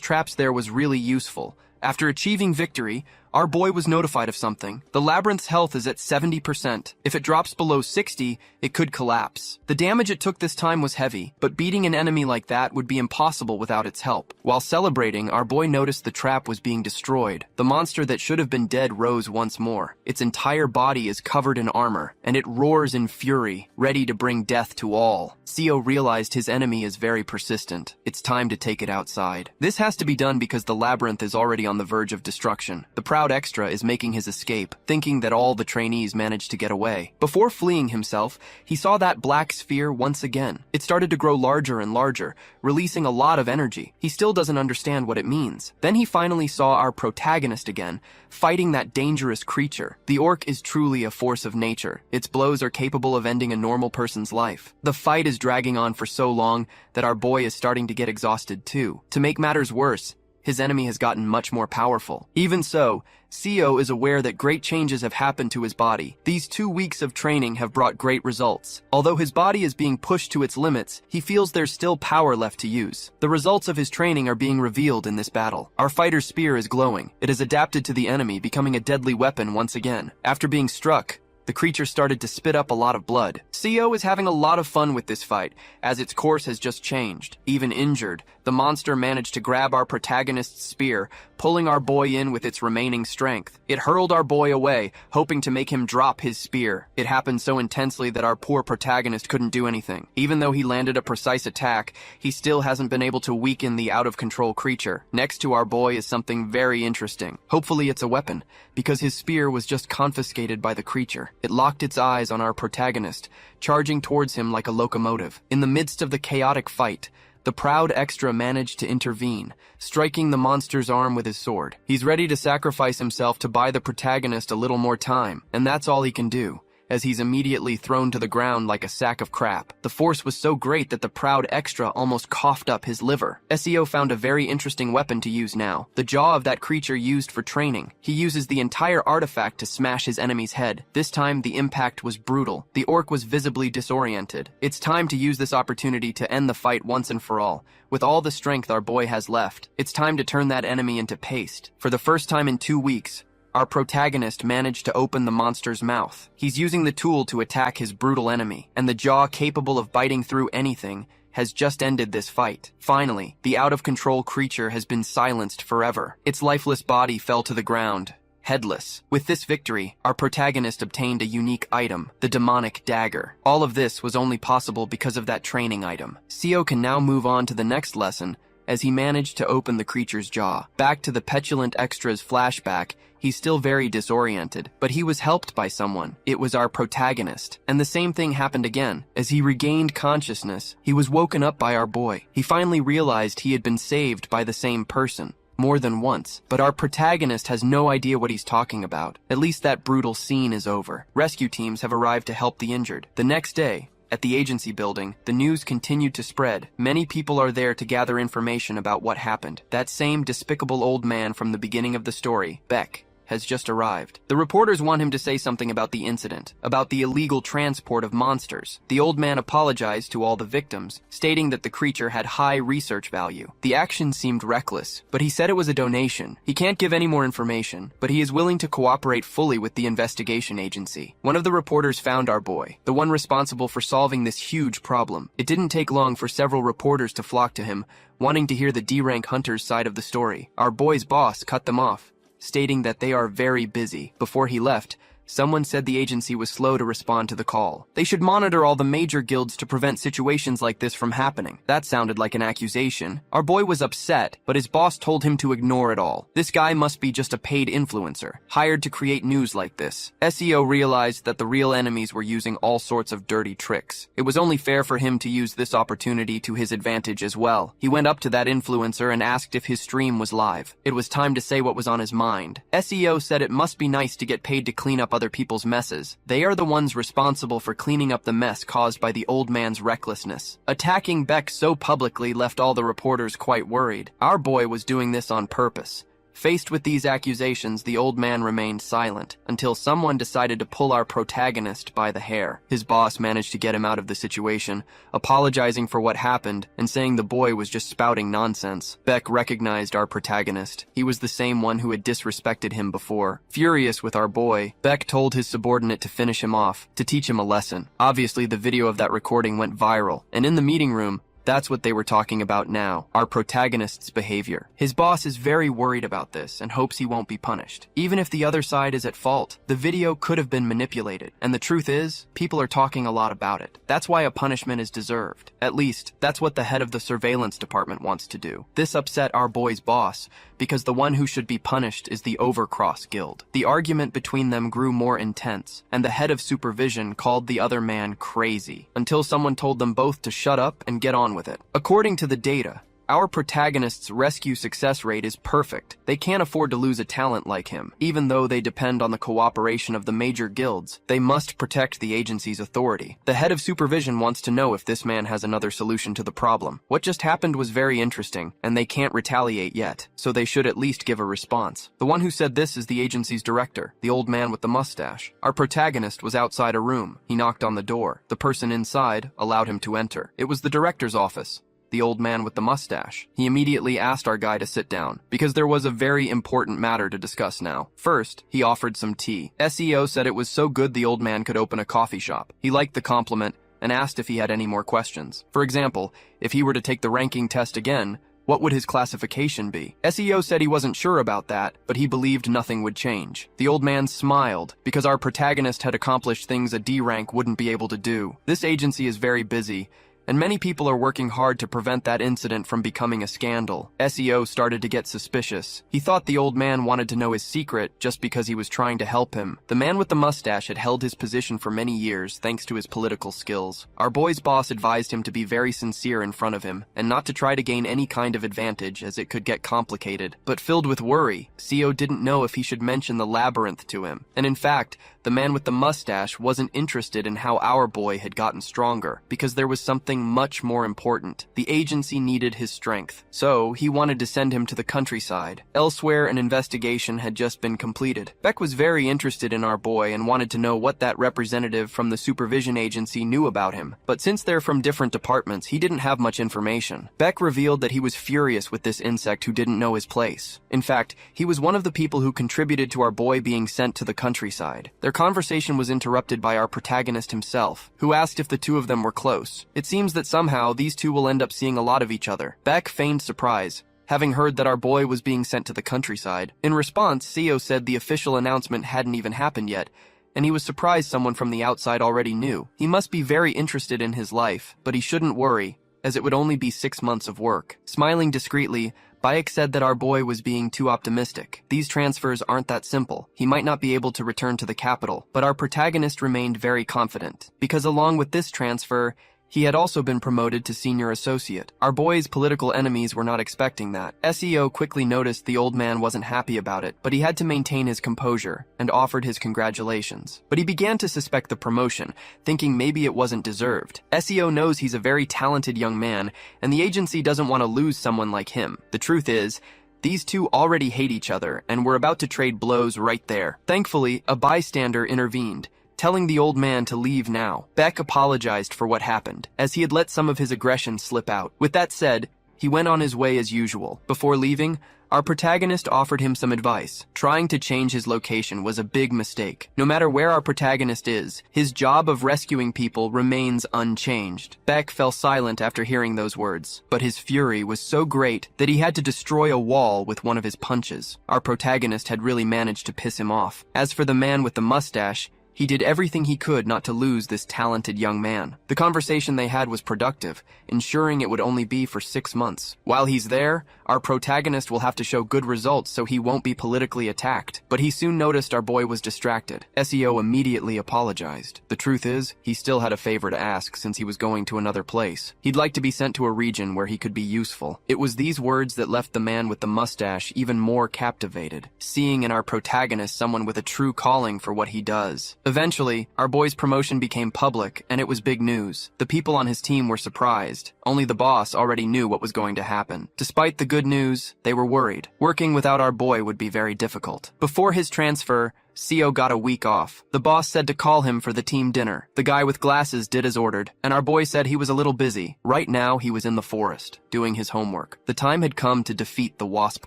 traps there was really useful. After achieving victory, our boy was notified of something. The labyrinth's health is at 70%. If it drops below 60, it could collapse. The damage it took this time was heavy, but beating an enemy like that would be impossible without its help. While celebrating, our boy noticed the trap was being destroyed. The monster that should have been dead rose once more. Its entire body is covered in armor, and it roars in fury, ready to bring death to all. Seo realized his enemy is very persistent. It's time to take it outside. This has to be done because the labyrinth is already on the verge of destruction. The proud extra is making his escape, thinking that all the trainees managed to get away. Before fleeing himself, he saw that black sphere once again. It started to grow larger and larger, releasing a lot of energy. He still doesn't understand what it means. Then he finally saw our protagonist again, fighting that dangerous creature. The orc is truly a force of nature. Its blows are capable of ending a normal person's life. The fight is dragging on for so long that our boy is starting to get exhausted too. To make matters worse, his enemy has gotten much more powerful. Even so, Seo is aware that great changes have happened to his body. These 2 weeks of training have brought great results. Although his body is being pushed to its limits, he feels there's still power left to use. The results of his training are being revealed in this battle. Our fighter's spear is glowing. It is adapted to the enemy, becoming a deadly weapon once again. After being struck, the creature started to spit up a lot of blood. Seo is having a lot of fun with this fight, as its course has just changed. Even injured, the monster managed to grab our protagonist's spear, pulling our boy in with its remaining strength. It hurled our boy away, hoping to make him drop his spear. It happened so intensely that our poor protagonist couldn't do anything. Even though he landed a precise attack, he still hasn't been able to weaken the out-of-control creature. Next to our boy is something very interesting. Hopefully it's a weapon, because his spear was just confiscated by the creature. It locked its eyes on our protagonist, charging towards him like a locomotive. In the midst of the chaotic fight, the proud extra managed to intervene, striking the monster's arm with his sword. He's ready to sacrifice himself to buy the protagonist a little more time, and that's all he can do, as he's immediately thrown to the ground like a sack of crap. The force was so great that the proud extra almost coughed up his liver. Seo found a very interesting weapon to use now, the jaw of that creature used for training. He uses the entire artifact to smash his enemy's head. This time, the impact was brutal. The orc was visibly disoriented. It's time to use this opportunity to end the fight once and for all. With all the strength our boy has left, it's time to turn that enemy into paste. For the first time in 2 weeks, our protagonist managed to open the monster's mouth. He's using the tool to attack his brutal enemy, and the jaw capable of biting through anything has just ended this fight. Finally, the out-of-control creature has been silenced forever. Its lifeless body fell to the ground, headless. With this victory, our protagonist obtained a unique item, the demonic dagger. All of this was only possible because of that training item. Seo can now move on to the next lesson, as he managed to open the creature's jaw. Back to the petulant extra's flashback, he's still very disoriented, but he was helped by someone. It was our protagonist. And the same thing happened again. As he regained consciousness, he was woken up by our boy. He finally realized he had been saved by the same person more than once, but our protagonist has no idea what he's talking about. At least that brutal scene is over. Rescue teams have arrived to help the injured. The next day, at the agency building, the news continued to spread. Many people are there to gather information about what happened. That same despicable old man from the beginning of the story, Beck, has just arrived. The reporters want him to say something about the incident, about the illegal transport of monsters. The old man apologized to all the victims, stating that the creature had high research value. The action seemed reckless, but he said it was a donation. He can't give any more information, but he is willing to cooperate fully with the investigation agency. One of the reporters found our boy, the one responsible for solving this huge problem. It didn't take long for several reporters to flock to him, wanting to hear the D-rank hunters' side of the story. Our boy's boss cut them off, stating that they are very busy. Before he left, someone said the agency was slow to respond to the call. They should monitor all the major guilds to prevent situations like this from happening. That sounded like an accusation. Our boy was upset, but his boss told him to ignore it all. This guy must be just a paid influencer, hired to create news like this. SEO realized that the real enemies were using all sorts of dirty tricks. It was only fair for him to use this opportunity to his advantage as well. He went up to that influencer and asked if his stream was live. It was time to say what was on his mind. SEO said it must be nice to get paid to clean up other people's messes. They are the ones responsible for cleaning up the mess caused by the old man's recklessness. Attacking Beck so publicly left all the reporters quite worried. Our boy was doing this on purpose. Faced with these accusations, the old man remained silent until someone decided to pull our protagonist by the hair. His boss managed to get him out of the situation, apologizing for what happened and saying the boy was just spouting nonsense. Beck recognized our protagonist. He was the same one who had disrespected him before. Furious with our boy, Beck told his subordinate to finish him off, to teach him a lesson. Obviously, the video of that recording went viral, and in the meeting room, that's what they were talking about now, our protagonist's behavior. His boss is very worried about this and hopes he won't be punished. Even if the other side is at fault, the video could have been manipulated. And the truth is, people are talking a lot about it. That's why a punishment is deserved. At least, that's what the head of the surveillance department wants to do. This upset our boy's boss, because the one who should be punished is the Overcross Guild. The argument between them grew more intense, and the head of supervision called the other man crazy, until someone told them both to shut up and get on with it. According to the data, our protagonist's rescue success rate is perfect. They can't afford to lose a talent like him. Even though they depend on the cooperation of the major guilds, they must protect the agency's authority. The head of supervision wants to know if this man has another solution to the problem. What just happened was very interesting, and they can't retaliate yet, so they should at least give a response. The one who said this is the agency's director, the old man with the mustache. Our protagonist was outside a room. He knocked on the door. The person inside allowed him to enter. It was the director's office. The old man with the mustache. He immediately asked our guy to sit down, because there was a very important matter to discuss now. First, he offered some tea. SEO said it was so good the old man could open a coffee shop. He liked the compliment and asked if he had any more questions. For example, if he were to take the ranking test again, what would his classification be? SEO said he wasn't sure about that, but he believed nothing would change. The old man smiled, because our protagonist had accomplished things a D rank wouldn't be able to do. This agency is very busy, and many people are working hard to prevent that incident from becoming a scandal. SEO started to get suspicious. He thought the old man wanted to know his secret just because he was trying to help him. The man with the mustache had held his position for many years thanks to his political skills. Our boy's boss advised him to be very sincere in front of him and not to try to gain any kind of advantage as it could get complicated. But filled with worry, CEO didn't know if he should mention the labyrinth to him. And in fact, the man with the mustache wasn't interested in how our boy had gotten stronger, because there was something much more important. The agency needed his strength, so he wanted to send him to the countryside. Elsewhere, an investigation had just been completed. Beck was very interested in our boy and wanted to know what that representative from the supervision agency knew about him. But since they're from different departments, he didn't have much information. Beck revealed that he was furious with this insect who didn't know his place. In fact, he was one of the people who contributed to our boy being sent to the countryside. Their conversation was interrupted by our protagonist himself, who asked if the two of them were close. It seems that somehow these two will end up seeing a lot of each other. Beck feigned surprise, having heard that our boy was being sent to the countryside. In response, CEO said the official announcement hadn't even happened yet, and he was surprised someone from the outside already knew. He must be very interested in his life, but he shouldn't worry, as it would only be 6 months of work. Smiling discreetly, Bayek said that our boy was being too optimistic. These transfers aren't that simple. He might not be able to return to the capital, but our protagonist remained very confident, because along with this transfer, he had also been promoted to senior associate. Our boy's political enemies were not expecting that. SEO quickly noticed the old man wasn't happy about it, but he had to maintain his composure and offered his congratulations. But he began to suspect the promotion, thinking maybe it wasn't deserved. SEO knows he's a very talented young man, and the agency doesn't want to lose someone like him. The truth is, These two already hate each other and were about to trade blows right there. Thankfully, a bystander intervened, telling the old man to leave now. Beck apologized for what happened, as he had let some of his aggression slip out. With that said, he went on his way as usual. Before leaving, our protagonist offered him some advice. Trying to change his location was a big mistake. No matter where our protagonist is, his job of rescuing people remains unchanged. Beck fell silent after hearing those words, but his fury was so great that he had to destroy a wall with one of his punches. Our protagonist had really managed to piss him off. As for the man with the mustache, he did everything he could not to lose this talented young man. The conversation they had was productive, ensuring it would only be for 6 months. While he's there, our protagonist will have to show good results so he won't be politically attacked. But he soon noticed our boy was distracted. SEO immediately apologized. The truth is, he still had a favor to ask since he was going to another place. He'd like to be sent to a region where he could be useful. It was these words that left the man with the mustache even more captivated, seeing in our protagonist someone with a true calling for what he does. Eventually, our boy's promotion became public, and it was big news. The people on his team were surprised. Only the boss already knew what was going to happen. Despite the good news, they were worried. Working without our boy would be very difficult. Before his transfer, CO got a week off. The boss said to call him for the team dinner. The guy with glasses did as ordered, and our boy said he was a little busy. Right now, he was in the forest, doing his homework. The time had come to defeat the Wasp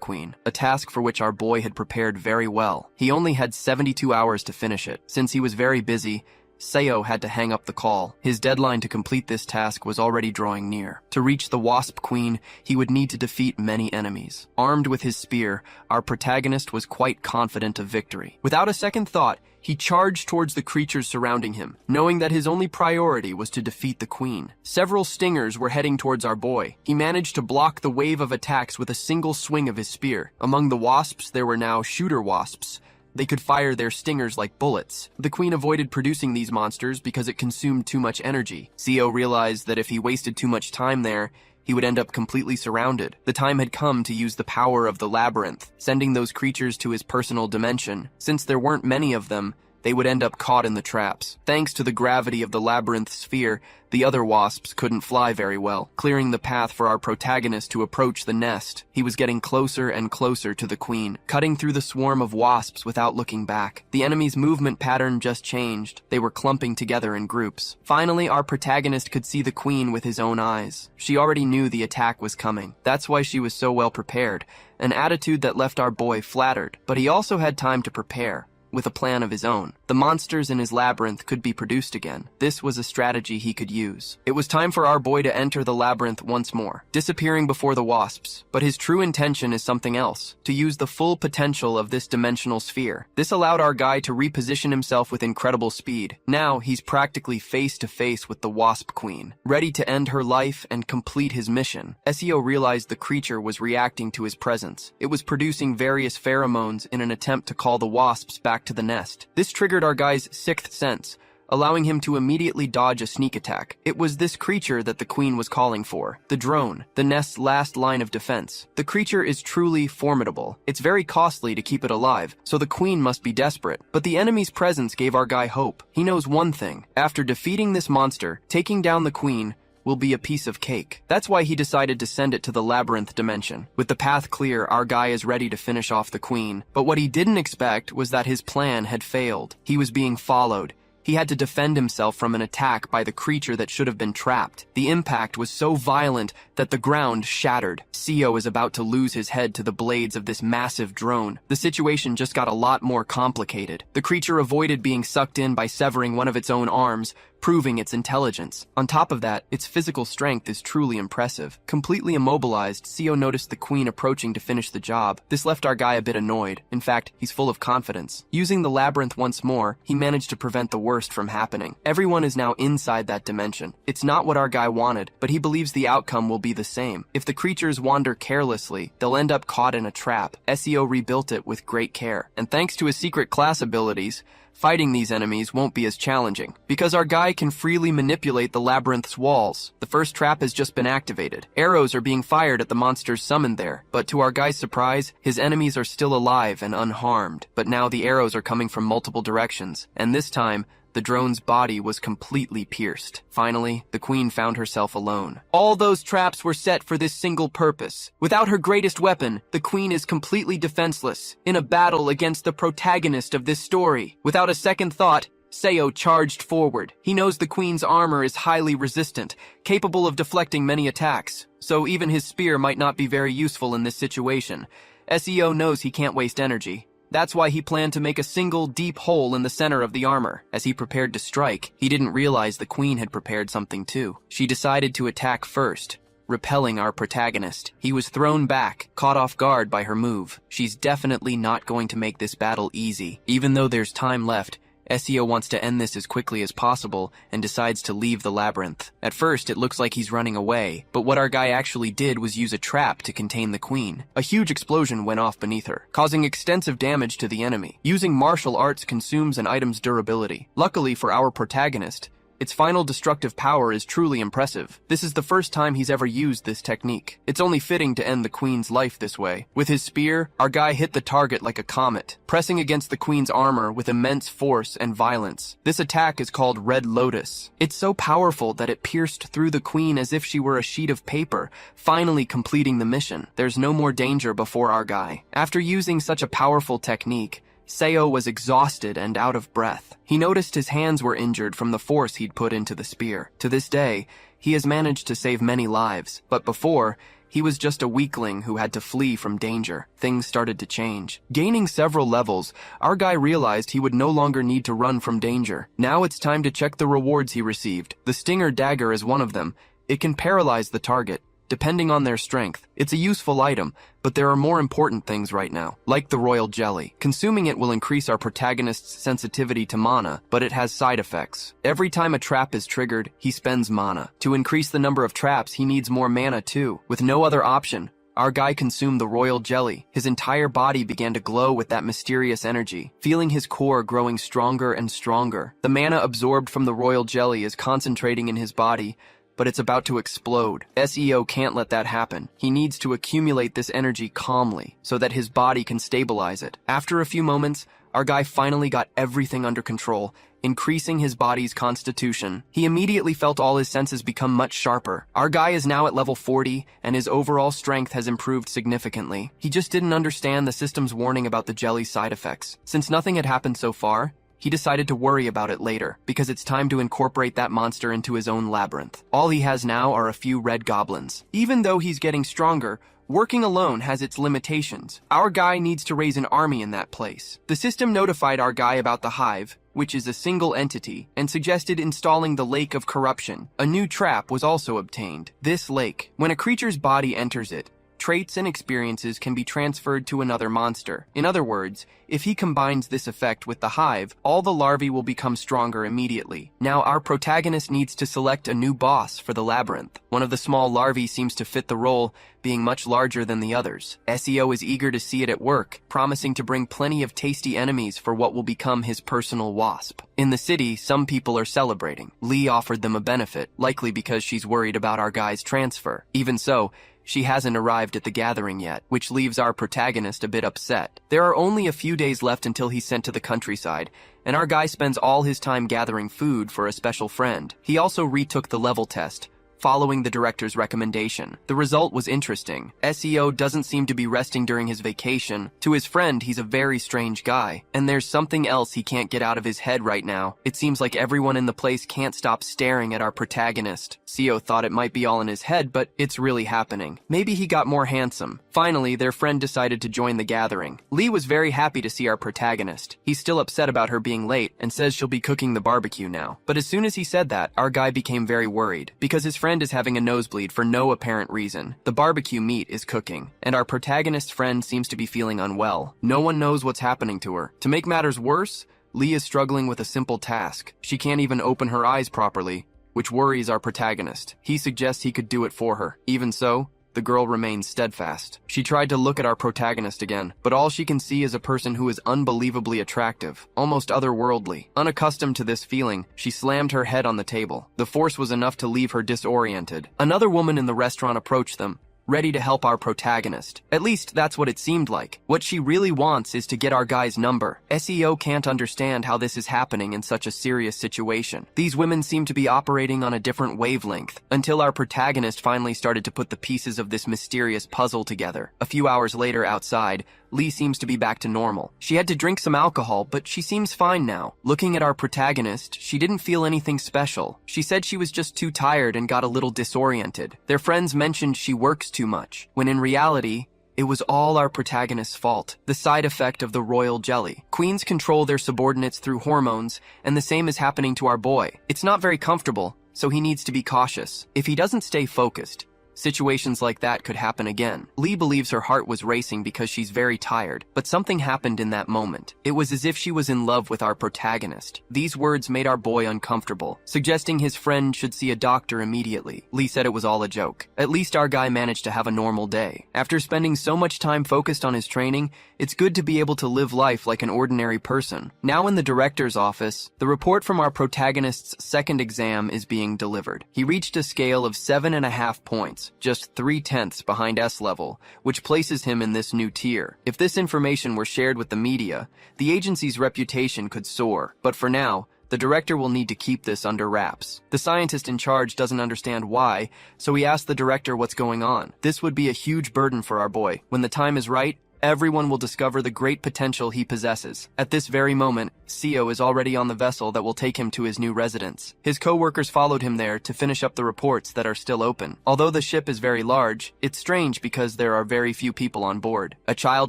Queen, a task for which our boy had prepared very well. He only had 72 hours to finish it. Since he was very busy, Seo had to hang up the call. His deadline to complete this task was already drawing near. To reach the Wasp Queen, he would need to defeat many enemies. Armed with his spear, our protagonist was quite confident of victory. Without a second thought, he charged towards the creatures surrounding him, knowing that his only priority was to defeat the queen. Several stingers were heading towards our boy. He managed to block the wave of attacks with a single swing of his spear. Among the wasps, there were now shooter wasps. They could fire their stingers like bullets. The queen avoided producing these monsters because it consumed too much energy. Seo realized that if he wasted too much time there, he would end up completely surrounded. The time had come to use the power of the labyrinth, sending those creatures to his personal dimension. Since there weren't many of them, they would end up caught in the traps. Thanks to the gravity of the labyrinth sphere, the other wasps couldn't fly very well, clearing the path for our protagonist to approach the nest. He was getting closer and closer to the queen, cutting through the swarm of wasps without looking back. The enemy's movement pattern just changed. They were clumping together in groups. Finally, our protagonist could see the queen with his own eyes. She already knew the attack was coming. That's why she was so well prepared, an attitude that left our boy flattered. But he also had time to prepare, with a plan of his own. The monsters in his labyrinth could be produced again. This was a strategy he could use. It was time for our boy to enter the labyrinth once more, disappearing before the wasps. But his true intention is something else, to use the full potential of this dimensional sphere. This allowed our guy to reposition himself with incredible speed. Now he's practically face to face with the Wasp Queen, ready to end her life and complete his mission. SEO realized the creature was reacting to his presence. It was producing various pheromones in an attempt to call the wasps back to the nest. This triggered our guy's sixth sense, allowing him to immediately dodge a sneak attack. It was this creature that the queen was calling for, the drone, the nest's last line of defense. The creature is truly formidable. It's very costly to keep it alive, so the queen must be desperate. But the enemy's presence gave our guy hope. He knows one thing: after defeating this monster, taking down the queen will be a piece of cake. That's why he decided to send it to the labyrinth dimension. With the path clear, our guy is ready to finish off the queen. But what he didn't expect was that his plan had failed. He was being followed. He had to defend himself from an attack by the creature that should have been trapped. The impact was so violent that the ground shattered. Seo is about to lose his head to the blades of this massive drone. The situation just got a lot more complicated. The creature avoided being sucked in by severing one of its own arms, proving its intelligence. On top of that, its physical strength is truly impressive. Completely immobilized, Seo noticed the queen approaching to finish the job. This left our guy a bit annoyed. In fact, he's full of confidence. Using the labyrinth once more, he managed to prevent the worst from happening. Everyone is now inside that dimension. It's not what our guy wanted, but he believes the outcome will be the same. If the creatures wander carelessly, they'll end up caught in a trap. SEO rebuilt it with great care, and thanks to his secret class abilities, fighting these enemies won't be as challenging, because our guy can freely manipulate the labyrinth's walls. The first trap has just been activated. Arrows are being fired at the monsters summoned there, but to our guy's surprise, his enemies are still alive and unharmed. But now the arrows are coming from multiple directions, and this time, The drone's body was completely pierced. Finally, the queen found herself alone. All those traps were set for this single purpose. Without her greatest weapon, the queen is completely defenseless in a battle against the protagonist of this story. Without a second thought, Seo charged forward. He knows the queen's armor is highly resistant, capable of deflecting many attacks, so even his spear might not be very useful in this situation. Seo knows he can't waste energy. That's why he planned to make a single, deep hole in the center of the armor. As he prepared to strike, he didn't realize the queen had prepared something too. She decided to attack first, repelling our protagonist. He was thrown back, caught off guard by her move. She's definitely not going to make this battle easy. Even though there's time left, Seo wants to end this as quickly as possible and decides to leave the labyrinth. At first, it looks like he's running away, but what our guy actually did was use a trap to contain the queen. A huge explosion went off beneath her, causing extensive damage to the enemy. Using martial arts consumes an item's durability. Luckily for our protagonist, its final destructive power is truly impressive. This is the first time he's ever used this technique. It's only fitting to end the queen's life this way. With his spear, our guy hit the target like a comet, pressing against the queen's armor with immense force and violence. This attack is called Red Lotus. It's so powerful that it pierced through the queen as if she were a sheet of paper, finally completing the mission. There's no more danger before our guy. After using such a powerful technique, Seo was exhausted and out of breath. He noticed his hands were injured from the force he'd put into the spear. To this day, he has managed to save many lives, but before, he was just a weakling who had to flee from danger. Things started to change. Gaining several levels, our guy realized he would no longer need to run from danger. Now it's time to check the rewards he received. The Stinger Dagger is one of them. It can paralyze the target, depending on their strength. It's a useful item, but there are more important things right now, like the royal jelly. Consuming it will increase our protagonist's sensitivity to mana, but it has side effects. Every time a trap is triggered, he spends mana. To increase the number of traps, he needs more mana too. With no other option, our guy consumed the royal jelly. His entire body began to glow with that mysterious energy, feeling his core growing stronger and stronger. The mana absorbed from the royal jelly is concentrating in his body, but it's about to explode. Seo can't let that happen. He needs to accumulate this energy calmly so that his body can stabilize it. After a few moments, our guy finally got everything under control, increasing his body's constitution. He immediately felt all his senses become much sharper. Our guy is now at level 40, and his overall strength has improved significantly. He just didn't understand the system's warning about the jelly's side effects. Since nothing had happened so far, he decided to worry about it later, because it's time to incorporate that monster into his own labyrinth. All he has now are a few red goblins. Even though he's getting stronger, working alone has its limitations. Our guy needs to raise an army in that place. The system notified our guy about the hive, which is a single entity, and suggested installing the Lake of Corruption. A new trap was also obtained. This lake, when a creature's body enters it, traits and experiences can be transferred to another monster. In other words, if he combines this effect with the hive, all the larvae will become stronger immediately. Now our protagonist needs to select a new boss for the labyrinth. One of the small larvae seems to fit the role, being much larger than the others. Seo is eager to see it at work, promising to bring plenty of tasty enemies for what will become his personal wasp. In the city, some people are celebrating. Lee offered them a benefit, likely because she's worried about our guy's transfer. Even so, she hasn't arrived at the gathering yet, which leaves our protagonist a bit upset. There are only a few days left until he's sent to the countryside, and our guy spends all his time gathering food for a special friend. He also retook the level test, following the director's recommendation. The result was interesting. Seo doesn't seem to be resting during his vacation. To his friend, he's a very strange guy. And there's something else he can't get out of his head right now. It seems like everyone in the place can't stop staring at our protagonist. Seo thought it might be all in his head, but it's really happening. Maybe he got more handsome. Finally, their friend decided to join the gathering. Lee was very happy to see our protagonist. He's still upset about her being late and says she'll be cooking the barbecue now. But as soon as he said that, our guy became very worried because his friend is having a nosebleed for no apparent reason. The barbecue meat is cooking, and our protagonist's friend seems to be feeling unwell. No one knows what's happening to her. To make matters worse, Lee is struggling with a simple task. She can't even open her eyes properly, which worries our protagonist. He suggests he could do it for her. Even so, the girl remains steadfast. She tried to look at our protagonist again, but all she can see is a person who is unbelievably attractive, almost otherworldly. Unaccustomed to this feeling, she slammed her head on the table. The force was enough to leave her disoriented. Another woman in the restaurant approached them, ready to help our protagonist. At least that's what it seemed like. What she really wants is to get our guy's number. SEO can't understand how this is happening in such a serious situation. These women seem to be operating on a different wavelength, until our protagonist finally started to put the pieces of this mysterious puzzle together. A few hours later outside, Lee seems to be back to normal. She had to drink some alcohol, but she seems fine now. Looking at our protagonist, she didn't feel anything special. She said she was just too tired and got a little disoriented. Their friends mentioned she works too much, when in reality, it was all our protagonist's fault, the side effect of the royal jelly. Queens control their subordinates through hormones, and the same is happening to our boy. It's not very comfortable, so he needs to be cautious. If he doesn't stay focused, situations like that could happen again. Lee believes her heart was racing because she's very tired, but something happened in that moment. It was as if she was in love with our protagonist. These words made our boy uncomfortable, suggesting his friend should see a doctor immediately. Lee said it was all a joke. At least our guy managed to have a normal day. After spending so much time focused on his training, it's good to be able to live life like an ordinary person. Now in the director's office, the report from our protagonist's second exam is being delivered. He reached a scale of 7.5 points, just 3/10 behind S level, which places him in this new tier. If this information were shared with the media, the agency's reputation could soar. But for now, the director will need to keep this under wraps. The scientist in charge doesn't understand why, so he asked the director what's going on. This would be a huge burden for our boy. When the time is right, everyone will discover the great potential he possesses. At this very moment, Seo is already on the vessel that will take him to his new residence. His co-workers followed him there to finish up the reports that are still open. Although the ship is very large, it's strange because there are very few people on board. A child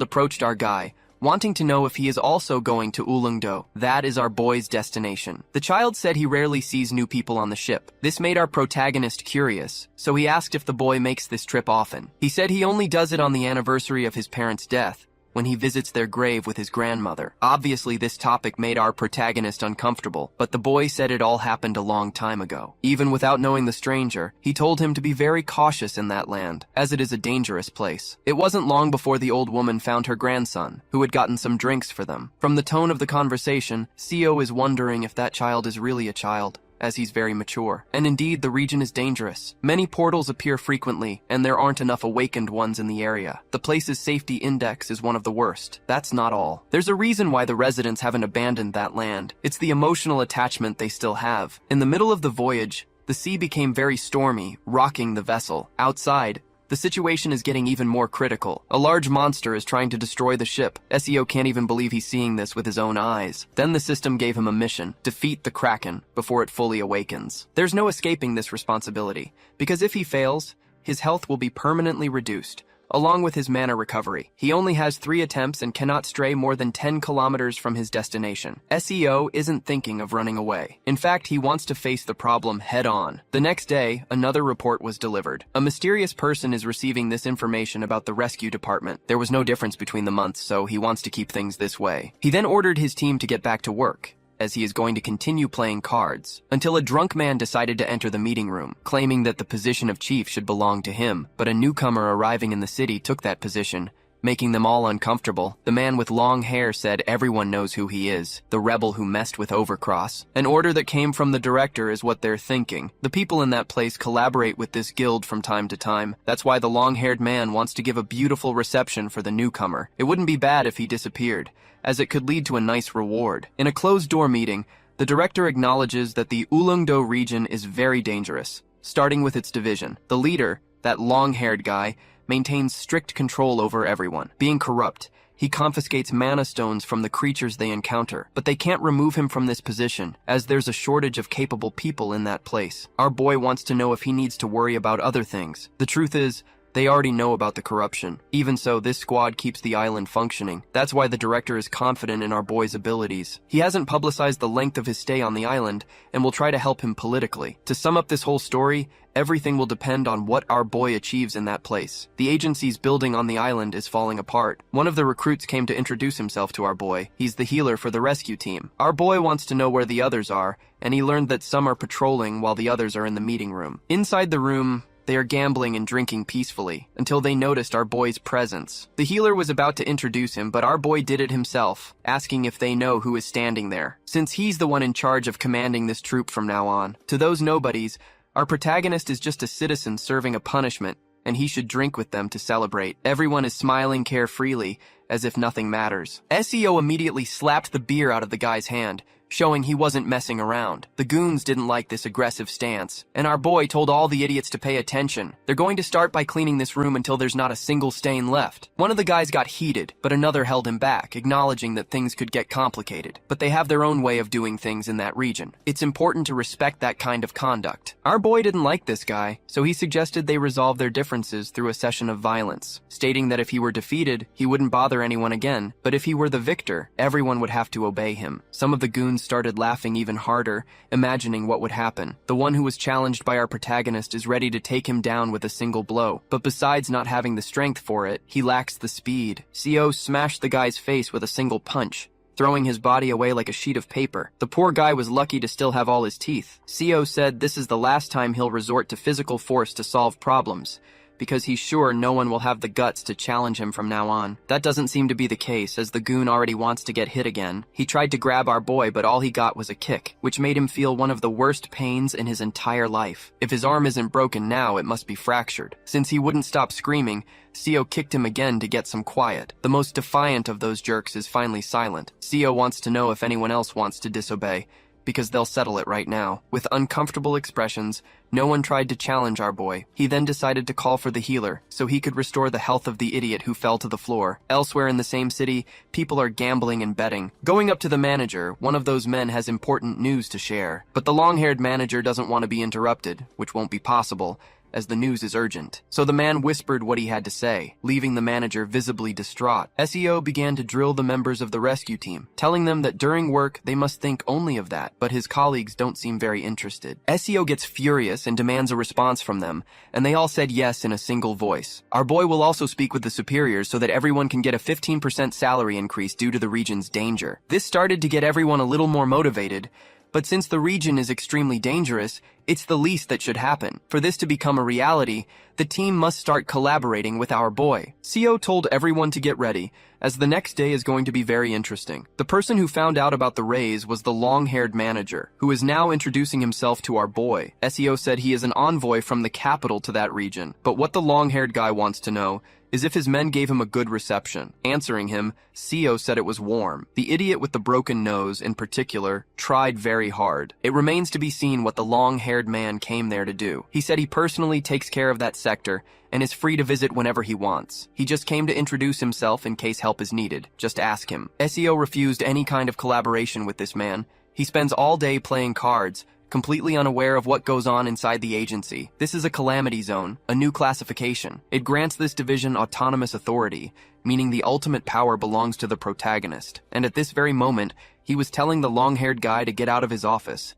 approached our guy, wanting to know if he is also going to Ulleungdo. That is our boy's destination. The child said he rarely sees new people on the ship. This made our protagonist curious, so he asked if the boy makes this trip often. He said he only does it on the anniversary of his parents' death, when he visits their grave with his grandmother. Obviously, this topic made our protagonist uncomfortable, but the boy said it all happened a long time ago. Even without knowing the stranger, he told him to be very cautious in that land, as it is a dangerous place. It wasn't long before the old woman found her grandson, who had gotten some drinks for them. From the tone of the conversation, Seo is wondering if that child is really a child, as he's very mature. And indeed, the region is dangerous. Many portals appear frequently, and there aren't enough awakened ones in the area. The place's safety index is one of the worst. That's not all. There's a reason why the residents haven't abandoned that land. It's the emotional attachment they still have. In the middle of the voyage, the sea became very stormy, rocking the vessel. Outside, the situation is getting even more critical. A large monster is trying to destroy the ship. SEO can't even believe he's seeing this with his own eyes. Then the system gave him a mission: defeat the Kraken before it fully awakens. There's no escaping this responsibility, because if he fails, his health will be permanently reduced, along with his mana recovery. He only has 3 attempts and cannot stray more than 10 kilometers from his destination. SEO isn't thinking of running away. In fact, he wants to face the problem head-on. The next day, another report was delivered. A mysterious person is receiving this information about the rescue department. There was no difference between the months, so he wants to keep things this way. He then ordered his team to get back to work, as he is going to continue playing cards, until a drunk man decided to enter the meeting room, claiming that the position of chief should belong to him, but a newcomer arriving in the city took that position, making them all uncomfortable. The man with long hair said everyone knows who he is, the rebel who messed with Overcross. An order that came from the director is what they're thinking. The people in that place collaborate with this guild from time to time. That's why the long-haired man wants to give a beautiful reception for the newcomer. It wouldn't be bad if he disappeared, as it could lead to a nice reward. In a closed-door meeting, the director acknowledges that the Ulleungdo region is very dangerous, starting with its division. The leader, that long-haired guy, maintains strict control over everyone. Being corrupt, he confiscates mana stones from the creatures they encounter, but they can't remove him from this position, as there's a shortage of capable people in that place. Our boy wants to know if he needs to worry about other things. The truth is, they already know about the corruption. Even so, this squad keeps the island functioning. That's why the director is confident in our boy's abilities. He hasn't publicized the length of his stay on the island, and will try to help him politically. To sum up this whole story, everything will depend on what our boy achieves in that place. The agency's building on the island is falling apart. One of the recruits came to introduce himself to our boy. He's the healer for the rescue team. Our boy wants to know where the others are, and he learned that some are patrolling while the others are in the meeting room. Inside the room, they are gambling and drinking peacefully, until they noticed our boy's presence. The healer was about to introduce him, but our boy did it himself, asking if they know who is standing there, since he's the one in charge of commanding this troop from now on. To those nobodies, our protagonist is just a citizen serving a punishment, and he should drink with them to celebrate. Everyone is smiling carefreely, as if nothing matters. SEO immediately slapped the beer out of the guy's hand, showing he wasn't messing around. The goons didn't like this aggressive stance, and our boy told all the idiots to pay attention. They're going to start by cleaning this room until there's not a single stain left. One of the guys got heated, but another held him back, acknowledging that things could get complicated. But they have their own way of doing things in that region. It's important to respect that kind of conduct. Our boy didn't like this guy, so he suggested they resolve their differences through a session of violence, stating that if he were defeated, he wouldn't bother anyone again, but if he were the victor, everyone would have to obey him. Some of the goons started laughing even harder, imagining what would happen. The one who was challenged by our protagonist is ready to take him down with a single blow, but besides not having the strength for it, he lacks the speed. CO smashed the guy's face with a single punch, throwing his body away like a sheet of paper. The poor guy was lucky to still have all his teeth. CO said this is the last time he'll resort to physical force to solve problems, because he's sure no one will have the guts to challenge him from now on. That doesn't seem to be the case, as the goon already wants to get hit again. He tried to grab our boy, but all he got was a kick, which made him feel one of the worst pains in his entire life. If his arm isn't broken now, it must be fractured. Since he wouldn't stop screaming, CO kicked him again to get some quiet. The most defiant of those jerks is finally silent. CO wants to know if anyone else wants to disobey, because they'll settle it right now. With uncomfortable expressions, no one tried to challenge our boy. He then decided to call for the healer, so he could restore the health of the idiot who fell to the floor. Elsewhere in the same city, people are gambling and betting. Going up to the manager, one of those men has important news to share. But the long-haired manager doesn't want to be interrupted, which won't be possible, as the news is urgent. So the man whispered what he had to say, leaving the manager visibly distraught. SEO began to drill the members of the rescue team, telling them that during work they must think only of that, but his colleagues don't seem very interested. SEO gets furious and demands a response from them, and they all said yes in a single voice. Our boy will also speak with the superiors so that everyone can get a 15% salary increase due to the region's danger. This started to get everyone a little more motivated, but since the region is extremely dangerous, it's the least that should happen. For this to become a reality, the team must start collaborating with our boy. CO told everyone to get ready, as the next day is going to be very interesting. The person who found out about the raise was the long-haired manager, who is now introducing himself to our boy. SEO said he is an envoy from the capital to that region, but what the long-haired guy wants to know is if his men gave him a good reception. Answering him, CO said it was warm. The idiot with the broken nose, in particular, tried very hard. It remains to be seen what the long-haired man came there to do. He said he personally takes care of that sector and is free to visit whenever he wants. He just came to introduce himself in case help is needed. Just ask him. SEO refused any kind of collaboration with this man. He spends all day playing cards, completely unaware of what goes on inside the agency. This is a calamity zone, a new classification. It grants this division autonomous authority, meaning the ultimate power belongs to the protagonist. And at this very moment, he was telling the long-haired guy to get out of his office,